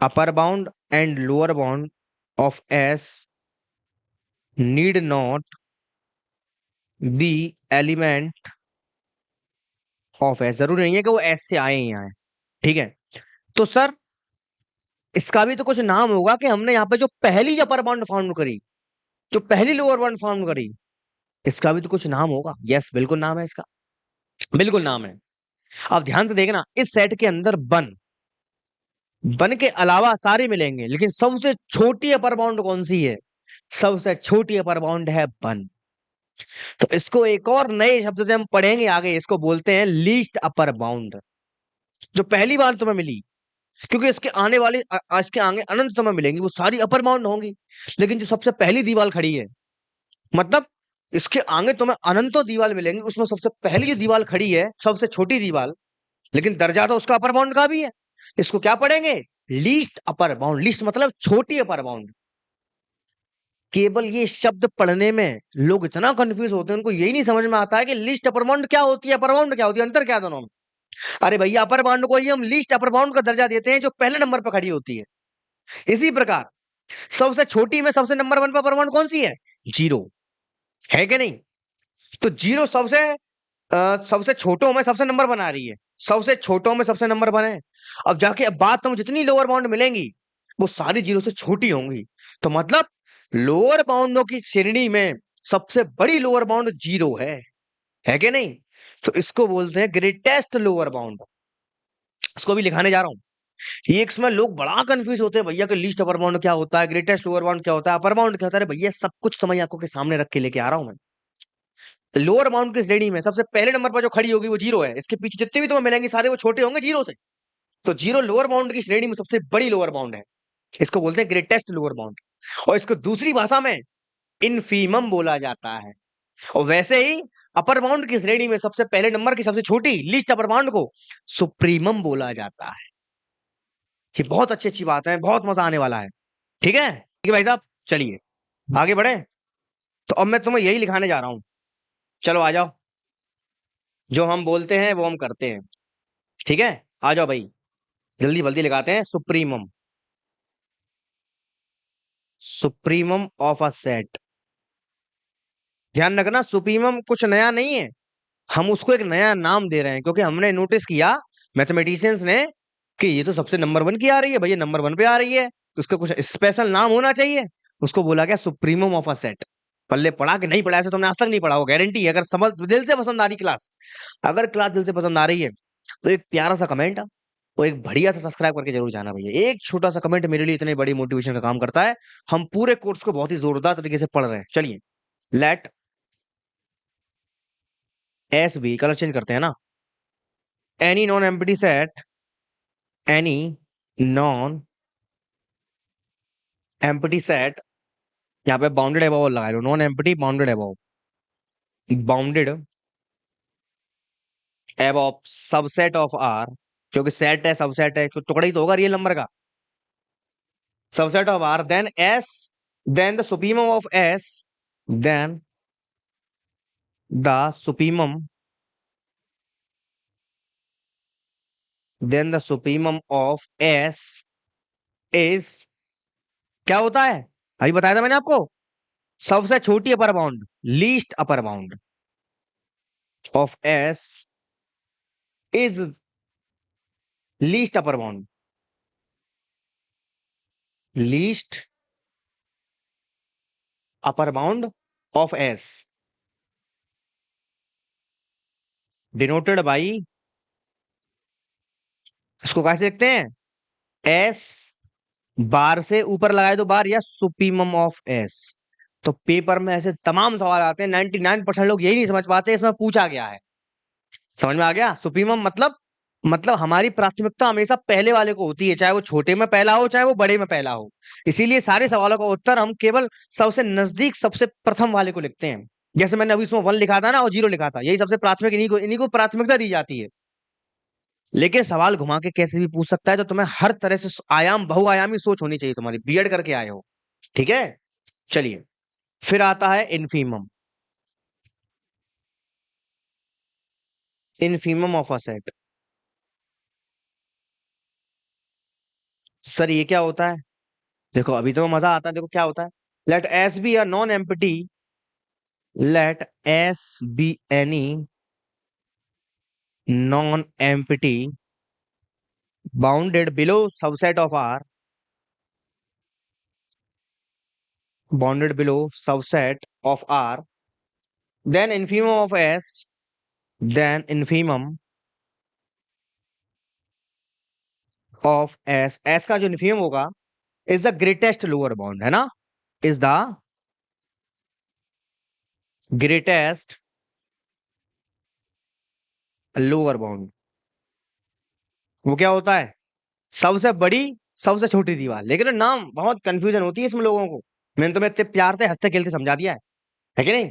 upper bound and lower bound of S need not be element of S, जरूरी नहीं है कि वो एस से आए ही आए। ठीक है, तो सर इसका भी तो कुछ नाम होगा, कि हमने यहाँ पे जो पहली अपर बाउंड फाउंड करी, जो पहली लोअर बाउंड फाउंड करी, इसका भी तो कुछ नाम होगा। यस, बिल्कुल नाम है इसका, बिल्कुल नाम है। अब ध्यान से देखना, इस सेट के अंदर वन, वन के अलावा सारे मिलेंगे, लेकिन सबसे छोटी अपर बाउंड कौन सी है? सबसे छोटी अपर बाउंड है वन। तो इसको एक और नए शब्द से हम पढ़ेंगे आगे, इसको बोलते हैं लीस्ट अपर बाउंड। जो पहली बार तुम्हें मिली, क्योंकि इसके आने वाले इसके आगे अनंत समय मिलेंगी, वो सारी अपर बाउंड होंगी। लेकिन जो सबसे पहली दीवार खड़ी है, मतलब इसके आगे तुम्हें अनंतो दीवार मिलेंगी, उसमें सबसे पहली जो दीवार खड़ी है, सबसे छोटी दीवार, लेकिन दर्जा तो उसका अपर बाउंड का भी है। इसको क्या पढ़ेंगे? Least upper bound. लीस्ट मतलब छोटी अपर बाउंड। केवल ये शब्द पढ़ने में लोग इतना कंफ्यूज होते हैं, उनको यही नहीं समझ में आता है कि लिस्ट अपर बाउंड क्या होती है, अपर बाउंड क्या होती है, अंतर क्या है दोनों में। अरे भैया, अपर बाउंड को ही हम लिस्ट अपर बाउंड का दर्जा देते हैं, जो पहले नंबर पर खड़ी होती है। इसी प्रकार सबसे छोटी में सबसे नंबर वन पर अपर बाउंड कौन सी है? जीरो। है कि नहीं? तो जीरो सबसे छोटों में सबसे नंबर बना रही है, सबसे छोटों में सबसे नंबर बने। अब जाके अब बात तुम जितनी लोअर बाउंड मिलेंगी, वो सारी जीरो से छोटी होंगी। तो मतलब लोअर बाउंडों की श्रेणी में सबसे बड़ी लोअर बाउंड जीरो है कि नहीं? तो इसको बोलते हैं ग्रेटेस्ट लोअर बाउंड। इसको भी लिखाने जा रहा हूं। ये इसमें लोग बड़ा कंफ्यूज होते हैं भैया कि लीस्ट अपर बाउंड क्या होता है, ग्रेटेस्ट लोअर बाउंड क्या होता है, अपर बाउंड क्या होता है। अरे भैया, सब कुछ तुम्हारी आंखों के सामने रख के लेके आ रहा हूं मैं। लोअर बाउंड की श्रेणी में सबसे पहले नंबर पर जो खड़ी होगी वो जीरो है। इसके पीछे जितने भी तुम्हें मिलेंगे सारे वो छोटे होंगे जीरो से। तो जीरो लोअर बाउंड की श्रेणी में सबसे बड़ी लोअर बाउंड है। इसको बोलते हैं ग्रेटेस्ट लोअर बाउंड। और इसको दूसरी भाषा में इनफीमम बोला जाता है। और वैसे ही अपर बाउंड की श्रेणी में सबसे पहले नंबर की सबसे छोटी लीस्ट अपर बाउंड को सुप्रीमम बोला जाता है। ये बहुत अच्छी अच्छी बात है, बहुत मजा आने वाला है। ठीक है भाई साहब, चलिए आगे बढ़े। तो अब मैं तुम्हें यही लिखाने जा रहा हूं। चलो आ जाओ, जो हम बोलते हैं वो हम करते हैं। ठीक है, आ जाओ भाई, जल्दी जल्दी लगाते हैं। Supremum, supremum of a set. ध्यान रखना, सुप्रीमम कुछ नया नहीं है, हम उसको एक नया नाम दे रहे हैं, क्योंकि हमने नोटिस किया मैथमेटिशियंस ने कि ये तो सबसे नंबर वन की आ रही है, भैया नंबर वन पे आ रही है, तो उसका कुछ स्पेशल नाम होना चाहिए। उसको बोला गया सुप्रीमम ऑफ अ सेट। पल्ले पढ़ा कि नहीं पढ़ा? ऐसे तुमने आज तक नहीं पढ़ा हो, गारंटी है। अगर समझ दिल से पसंद आ रही क्लास, अगर क्लास दिल से पसंद आ रही है, तो एक प्यारा सा कमेंट और एक बढ़िया सा सब्सक्राइब करके जरूर जाना भैया। एक छोटा सा कमेंट मेरे लिए इतनी बड़ी मोटिवेशन का काम करता है। हम पूरे कोर्स को बहुत ही जोरदार तरीके से पढ़ रहे हैं। चलिए, let S be, colour change करते हैं ना। Any non empty set, any non empty set, यहाँ पे बाउंडेड एबव लगा लो, non empty bounded above, bounded above subset of R, क्योंकि सेट है सबसेट है, क्योंकि टुकड़ा ही तो होगा रियल नंबर का। Subset of R, then S, then the supremum of S, then the supremum, then the supremum of S is, क्या होता है? अभी बताया था मैंने आपको, सबसे छोटी upper bound, least upper bound of S is least upper bound, least upper bound of S, denoted by, इसको कैसे लिखते हैं? एस बार से ऊपर लगाए दो बार, या सुप्रीमम ऑफ एस। तो पेपर में ऐसे तमाम सवाल आते हैं, 99% लोग यही नहीं समझ पाते इसमें पूछा गया है। समझ में आ गया? सुप्रीमम मतलब हमारी प्राथमिकता हमेशा पहले वाले को होती है, चाहे वो छोटे में पहला हो चाहे वो बड़े में पहला हो। इसीलिए सारे सवालों का उत्तर हम केवल सबसे नजदीक सबसे प्रथम वाले को लिखते हैं। जैसे मैंने अभी इसमें वन लिखा था ना और जीरो लिखा था, यही सबसे प्राथमिक, इन्हीं को प्राथमिकता दी जाती है। लेकिन सवाल घुमा के कैसे भी पूछ सकता है, तो तुम्हें हर तरह से बहुआयामी सोच होनी चाहिए, तुम्हारी बीएड करके आए हो। ठीक है, चलिए फिर आता है infimum, infimum of a set. Sir ये क्या होता है? देखो अभी तो मजा आता है, देखो क्या होता है। Let S be a non empty, let S be any non empty bounded below subset of R, bounded below subset of R, then infimum of S, then infimum of S. S का जो infimum होगा is the greatest lower bound, है ना? Is the greatest lower bound. वो क्या होता है? सबसे बड़ी, सबसे छोटी दीवार, लेकिन नाम बहुत कंफ्यूजन होती है इसमें लोगों को। मैंने तुम्हें इतने प्यार से हंसते खेलते समझा दिया है कि नहीं?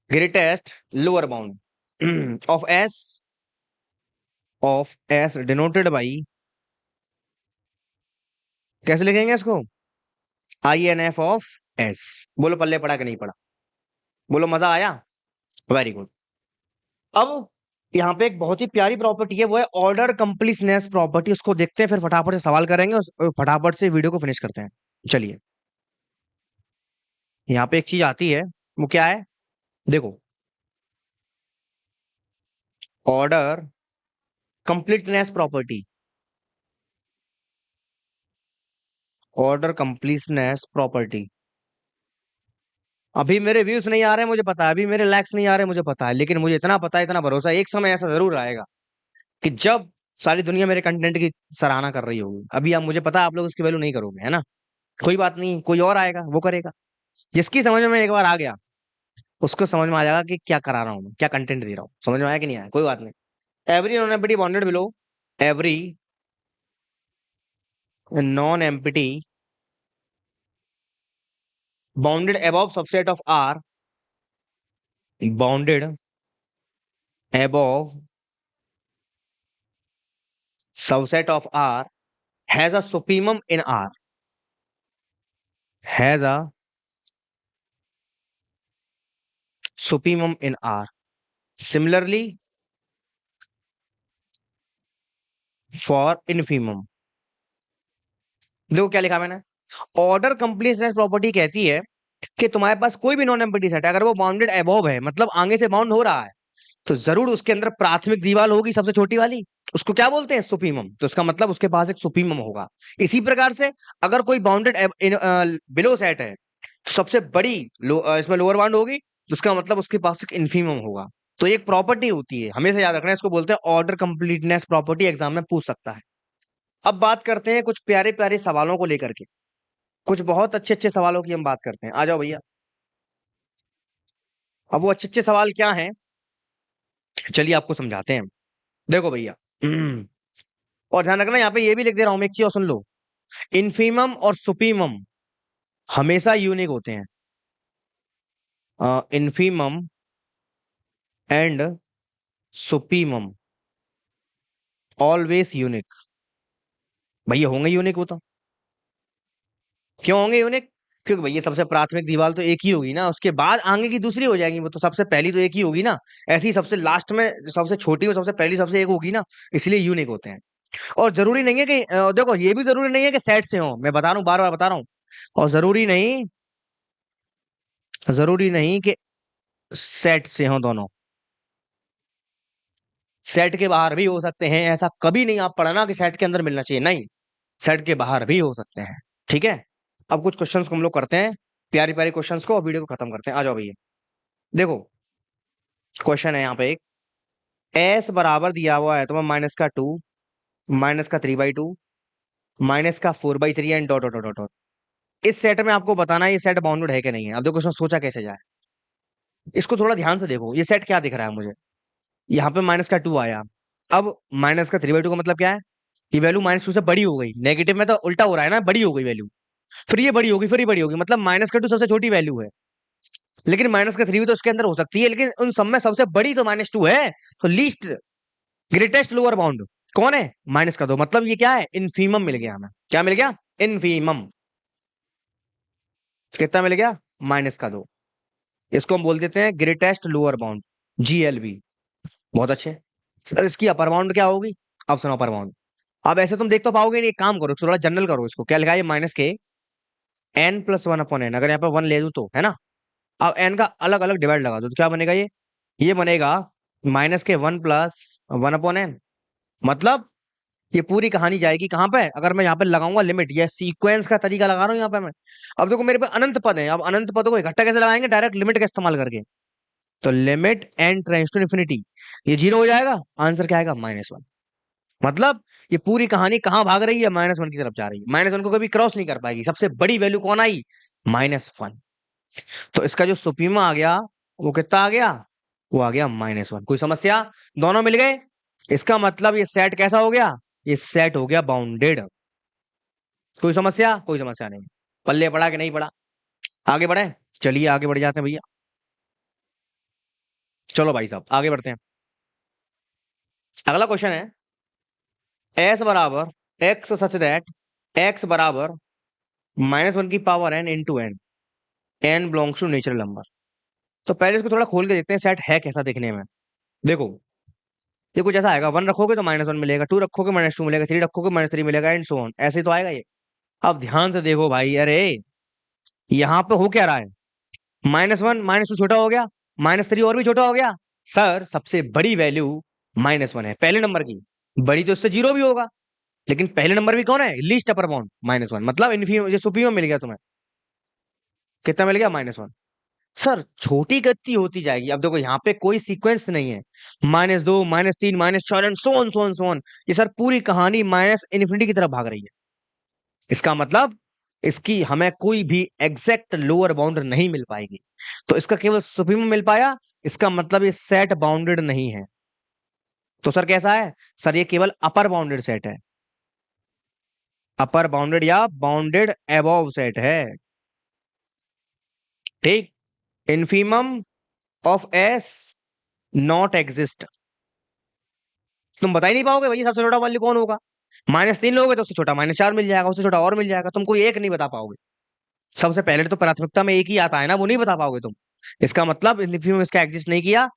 Greatest lower bound of S denoted by, कैसे लिखेंगे इसको? INF of S. बोलो पल्ले पड़ा कि नहीं पड़ा? बोलो मजा आया? Very good. अब यहाँ पे एक बहुत ही प्यारी प्रॉपर्टी है, वो है ऑर्डर कंप्लीटनेस प्रॉपर्टी। उसको देखते हैं, फिर फटाफट से सवाल करेंगे और फटाफट से वीडियो को फिनिश करते हैं। चलिए, यहाँ पे एक चीज आती है, वो क्या है? देखो, order completeness property, order completeness property. अभी मेरे व्यूज नहीं आ रहे हैं मुझे पता है, अभी मेरे लाइक्स नहीं आ रहे हैं मुझे पता है, लेकिन मुझे इतना पता है, इतना भरोसा है, एक समय ऐसा जरूर आएगा कि जब सारी दुनिया मेरे कंटेंट की सराहना कर रही होगी। अभी आप, मुझे पता है आप लोग उसकी वैल्यू नहीं करोगे, है ना? कोई बात नहीं, कोई और आएगा वो करेगा। जिसकी समझ में एक बार आ गया, उसको समझ में आ जाएगा कि क्या करा रहा हूं मैं, क्या कंटेंट दे रहा हूँ। समझ में आया कि नहीं आया? कोई बात नहीं। Every non empty bounded below, every non empty bounded above subset of R, bounded above subset of R has a supremum in R, has a supremum in R. Similarly, for infimum, देखो क्या लिखा मैंने। Order completeness property कहती है कि तुम्हारे पास कोई भी नॉन एम्प्टी सेट है, अगर वो बाउंडेड अबव है, मतलब आगे से बाउंड हो रहा है, तो जरूर उसके अंदर प्राथमिक दीवार होगी सबसे छोटी वाली। उसको क्या बोलते हैं? सुपीमम। तो इसका मतलब उसके पास एक सुपीमम होगा। इसी प्रकार से अगर कोई बाउंडेड बिलो सेट है, तो सबसे बड़ी इसमें लोअर बाउंड होगी, तो उसका मतलब उसके पास एक इन्फीमम होगा। तो एक प्रॉपर्टी होती है, हमेशा याद रखना है, इसको बोलते हैं ऑर्डर कंप्लीटनेस प्रॉपर्टी। एग्जाम में पूछ सकता है। अब बात करते हैं कुछ प्यारे प्यारे सवालों को लेकर के, कुछ बहुत अच्छे अच्छे सवालों की हम बात करते हैं। आ जाओ भैया। अब वो अच्छे अच्छे सवाल क्या हैं, चलिए आपको समझाते हैं। देखो भैया, और ध्यान रखना, यहाँ पे ये भी लिख दे रहा हूं मैं, एक चीज और सुन लो। इन्फीमम और सुपीमम हमेशा यूनिक होते हैं। Infimum and supremum always unique. भैया होंगे यूनिक वो तो। क्यों होंगे यूनिक? क्योंकि भैया सबसे प्राथमिक दीवार तो एक ही होगी ना, उसके बाद आगे की दूसरी हो जाएगी, वो तो सबसे पहली तो एक ही होगी ना। ऐसी ही सबसे लास्ट में सबसे छोटी और सबसे पहली सबसे एक होगी ना, इसलिए यूनिक होते हैं। और जरूरी नहीं है कि देखो, ये भी जरूरी नहीं है कि सेट से हो, मैं बता रहा हूँ, बार बार बता रहा हूँ। और जरूरी नहीं, जरूरी नहीं कि सेट से हो दोनों, सेट के बाहर भी हो सकते हैं। ऐसा कभी नहीं आप पढ़ना कि सेट के अंदर मिलना चाहिए, नहीं, सेट के बाहर भी हो सकते हैं। ठीक है। अब कुछ क्वेश्चंस को हम लोग करते हैं, प्यारी प्यारी क्वेश्चंस को, और वीडियो को खत्म करते हैं। आ जाओ भैया। देखो, क्वेश्चन है यहाँ पे एक, एस बराबर दिया हुआ है तुम्हें -2, -3/2, -4/3 and dot dot dot dot. इस सेट में आपको बताना है ये सेट बाउंडेड है कि नहीं है। अब देखो इसमें सोचा कैसे जाए, इसको थोड़ा ध्यान से देखो। ये सेट क्या दिख रहा है मुझे? यहाँ पे -2 आया। अब -3/2 का मतलब क्या है? ये वैल्यू -2 से बड़ी हो गई। नेगेटिव में तो उल्टा हो रहा है ना, बड़ी हो गई वैल्यू, फिर ये बड़ी होगी, फिर ये बड़ी होगी, मतलब -2 सबसे छोटी वैल्यू है। लेकिन -3 भी तो उसके अंदर हो सकती है, लेकिन उन सब में सबसे बड़ी तो -2 है। तो लीस्ट ग्रेटेस्ट लोअर बाउंड कौन है? -2। मतलब ये क्या है? इनफीमम मिल गया हमें। क्या मिल गया? इनफीमम। कितना मिल गया? -2। इसको हम बोल देते हैं ग्रेटेस्ट लोअर बाउंड, GLB। बहुत अच्छे। सर इसकी अपर बाउंड क्या होगी? Option upper bound. अब ऐसे तुम देख तो पाओगे नहीं, एक काम करो, थोड़ा जनरल करो इसको। क्या लिखा है? -के n+1/n। अगर यहाँ पे 1 ले दूं तो, है ना? अब n का अलग अलग डिवाइड लगा दो तो क्या बनेगा? ये बनेगा -1 + 1/n। मतलब ये पूरी कहानी जाएगी कहां पे? अगर मैं यहाँ पे लगाऊंगा लिमिट, या सीक्वेंस का तरीका लगा रहा हूँ यहाँ पे मैं। अब देखो मेरे पे अनंत पद है, अब अनंत पदों को इकट्ठा कैसे लगाएंगे? डायरेक्ट लिमिट का इस्तेमाल करके। तो limit n tends to infinity, ये 0 हो जाएगा, आंसर क्या आएगा? -1। मतलब ये पूरी कहानी कहाँ भाग रही है? -1 की तरफ जा रही है। -1 को कभी क्रॉस नहीं कर पाएगी। सबसे बड़ी वैल्यू कौन आई? -1। तो इसका जो सुप्रीमा आ गया, वो कितना आ गया? वो आ गया -1। कोई समस्या? दोनों मिल गए। इसका मतलब ये सेट कैसा हो गया? ये सेट हो गया बाउंडेड। कोई समस्या? कोई समस्या नहीं। पल्ले पड़ा कि नहीं पड़ा? आगे बढ़े। चलिए आगे बढ़ जाते हैं भैया। चलो भाई साहब आगे बढ़ते हैं। अगला क्वेश्चन है एस बराबर एक्स सच दैट एक्स बराबर -1 की power n into N, N belongs to natural number. तो पहले इसको थोड़ा खोल के देखते हैं सेट है कैसा दिखने में। देखो ये कुछ ऐसा आएगा, 1 रखोगे तो -1 मिलेगा, 2 रखोगे -2 मिलेगा, 3 रखोगे -3 मिलेगा, एंड सो ऑन, ऐसे ही तो आएगा ये। अब ध्यान से देखो भाई, अरे यहाँ पे हो क्या रहा है, -1 -2 छोटा हो गया, -3 और भी छोटा हो गया। सर सबसे बड़ी वैल्यू -1 है पहले नंबर की, बड़ी तो उससे जीरो भी होगा, लेकिन पहले नंबर भी कौन है, लीस्ट अपर बाउंड -1, मतलब इन्फीम ये सुप्रीमम मिल गया तुम्हें। कितना मिल गया? -1। सर छोटी गति होती जाएगी। अब देखो यहाँ पे कोई सीक्वेंस नहीं है, -2 -3 -4 एंड सो ऑन। ये सर पूरी कहानी माइनस इन्फिनिटी की तरफ भाग रही है। इसका मतलब इसकी हमें कोई भी एग्जैक्ट लोअर बाउंड नहीं मिल पाएगी, तो इसका केवल सुप्रीमम मिल पाया। इसका मतलब ये सेट बाउंडेड नहीं है। तो सर कैसा है? सर ये केवल अपर बाउंडेड सेट है, अपर बाउंडेड या बाउंडेड एबोव सेट है। ठीक। Infimum of S not exist. तुम बता ही नहीं पाओगे भैया सबसे छोटा वैल्यू कौन होगा। -3 लोगे तो उससे छोटा -4 मिल जाएगा, उससे छोटा और मिल जाएगा, तुम कोई एक नहीं बता पाओगे। सबसे पहले तो प्राथमिकता में एक ही आता है ना, वो नहीं बता पाओगे तुम। इसका मतलब लिथियम इसका एग्जिस्ट नहीं किया।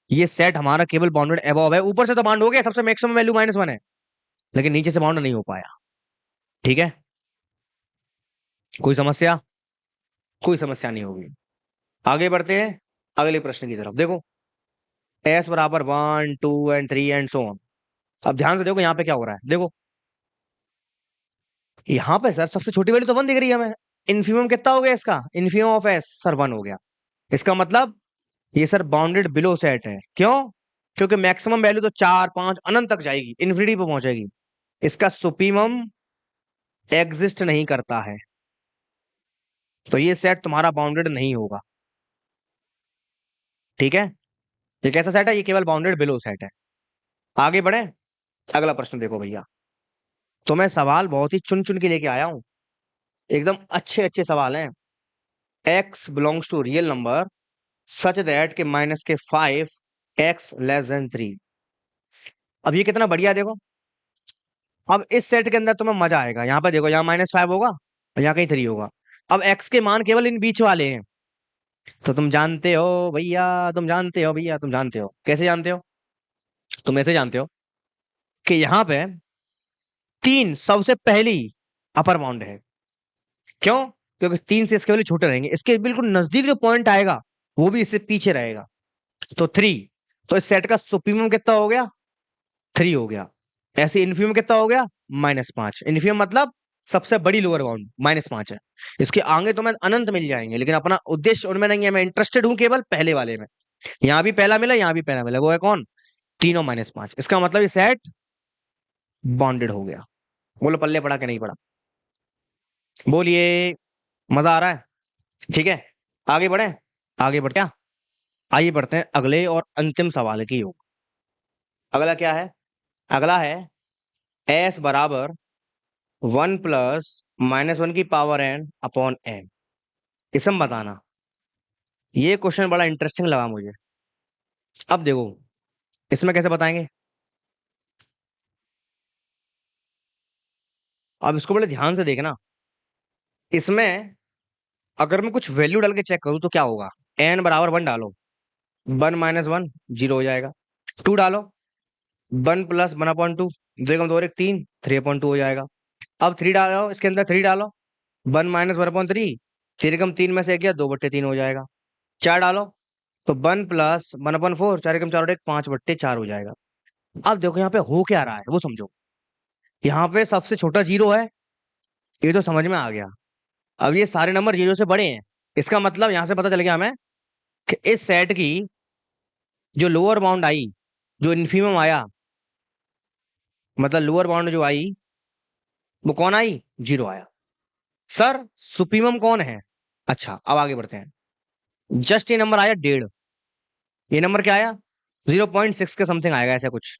ये सेट हमारा केवल बाउंडेड एबव है, ऊपर से तो बाउंड हो गया, सबसे मैक्सिमम वैल्यू -1 है, लेकिन नीचे से बाउंड नहीं हो पाया। ठीक है, कोई समस्या? कोई समस्या नहीं होगी। आगे बढ़ते हैं अगले प्रश्न की तरफ। देखो एस बराबर 1 2 एंड 3 एंड सो ऑन। अब ध्यान से देखो यहाँ पे क्या हो रहा है। देखो यहाँ पे सर सबसे छोटी वैल्यू तो 1 दिख रही है हमें। इन्फीमम कितना हो गया इसका, इन्फीमम ऑफ एस सर 1 हो गया। इसका मतलब ये सर बाउंडेड बिलो सेट है। क्यों? क्योंकि मैक्सिमम वैल्यू तो 4 5 अनंत तक जाएगी, इन्फिनिटी पे पहुंचेगी। इसका सुप्रीमम एग्जिस्ट नहीं करता है, तो ये सेट तुम्हारा बाउंडेड नहीं होगा। ठीक है, ये कैसा सेट है, ये केवल बाउंडेड बिलो सेट है। आगे बढ़े। अगला प्रश्न देखो भैया, तो मैं सवाल बहुत ही चुन चुन के लेके आया हूं, एकदम अच्छे अच्छे सवाल हैं। X belongs to real number such that के -5 x <3। अब ये कितना बढ़िया देखो। अब इस सेट के अंदर तुम्हें मजा आएगा। यहाँ पे देखो, यहाँ -5 होगा और यहाँ कहीं 3 होगा। अब एक्स के मान केवल इन बीच वाले हैं, तो तुम जानते हो भैया, तुम जानते हो भैया, तुम जानते हो कैसे जानते हो, तुम ऐसे जानते हो कि यहाँ पे 3 सबसे पहली अपर बाउंड है। क्यों? क्योंकि 3 से इसके वैल्यू छोटे रहेंगे, इसके बिल्कुल नजदीक जो पॉइंट आएगा वो भी इससे पीछे रहेगा, तो 3। तो इस सेट का सुप्रीमम कितना हो गया, 3 हो गया। ऐसे इन्फीमम कितना हो गया, -5। इन्फीमम मतलब सबसे बड़ी लोअर बाउंड -5 है। इसके आगे तो मैं अनंत मिल जाएंगे, लेकिन अपना उद्देश्य उनमें नहीं है, मैं इंटरेस्टेड हूं केवल पहले वाले में। यहां भी पहला मिला, यहां भी पहला मिला, वो है कौन, 3 और -5। इसका मतलब ये सेट बॉन्डेड हो गया। बोलो पल्ले पड़ा कि नहीं पड़ा? बोलिए, मजा आ रहा है? ठीक है, आगे बढ़े। आगे बढ़ते हैं, आइए बढ़ते हैं अगले और अंतिम सवाल की ओर। अगला क्या है? अगला है एस बराबर 1 प्लस -1 की पावर n अपॉन n। इसम बताना। ये क्वेश्चन बड़ा इंटरेस्टिंग लगा मुझे। अब देखो इसमें कैसे बताएंगे। अब इसको बड़े ध्यान से देखना। इसमें अगर मैं कुछ वैल्यू डाल के चेक करूं तो क्या होगा, n बराबर 1 डालो, 1 -1 0 हो जाएगा। 2 डालो, 1 प्लस 1/2, 2 एकम 2 और 1 3, 3/2 हो जाएगा। अब 3 डालो, इसके अंदर 3 डालो, 1 -1/3, 3 एकम 3 में से गया 2/3 हो जाएगा। 4 डालो, तो 1 प्लस 1/4, 4 एकम 4 और 1 5/4 हो जाएगा। अब देखो यहाँ पे हो क्या रहा है वो समझो। यहाँ पे सबसे छोटा 0 है, ये तो समझ में आ गया। अब ये सारे नंबर 0 से बड़े हैं, इसका मतलब यहां से पता चल गया हमें कि इस सेट की जो लोअर बाउंड आई, जो इन्फीमम आया, मतलब लोअर बाउंड जो आई वो कौन आई, 0 आया। सर सुप्रीमम कौन है? अच्छा अब आगे बढ़ते हैं। जस्ट ये नंबर आया 1.5, ये नंबर क्या आया, 0.6 के समथिंग आएगा ऐसा कुछ,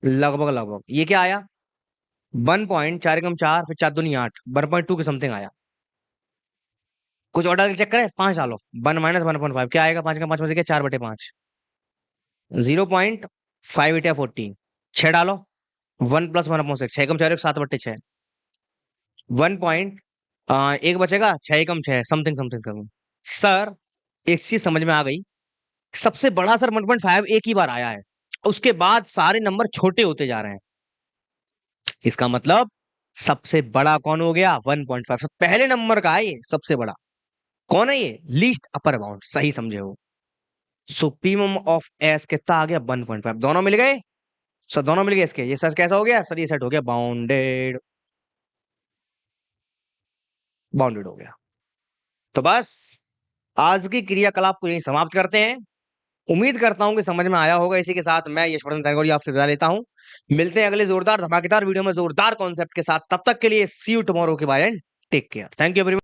लगभग लगभग। ये क्या आया, 1.4 फिर 4 दूनी 8, 1.2 के समथिंग आया। कुछ ऑर्डर चेक करें, 5 डालो। 1 - 1.5 क्या आएगा? 5 का 5 में से क्या? 4/5। 0.5 या 14। 6 डालो। 1 + 1/6, 6 कम 4 7/6। एक बचेगा, 6 कम 6 समथिंग समथिंग करूँ। सर एक चीज समझ में आ गई, सबसे बड़ा सर 1.5 एक ही बार आया है, उसके बाद सारे नंबर छोटे होते जा रहे हैं। इसका मतलब सबसे बड़ा कौन हो गया? 1.5। पहले नंबर का है ये सबसे बड़ा। कौन है ये? लीस्ट अपर बाउंड, सही समझे हो। सुप्रीमम ऑफ एस कितना आ गया? 1.5। दोनों मिल गए सर, दोनों मिल गए इसके। ये सर कैसा हो गया सर? ये सेट हो गया, बाउंडेड। बाउंडेड हो गया। तो बस आज की क्रियाकलाप को यही समाप्त करते हैं। उम्मीद करता हूं कि समझ में आया होगा। इसी के साथ मैं यशवर्धन तैगोरी आपसे विदा लेता हूं। मिलते हैं अगले जोरदार धमाकेदार वीडियो में जोरदार कॉन्सेप्ट के साथ। तब तक के लिए सी यू टुमारो के bye and take care. Thank you everyone.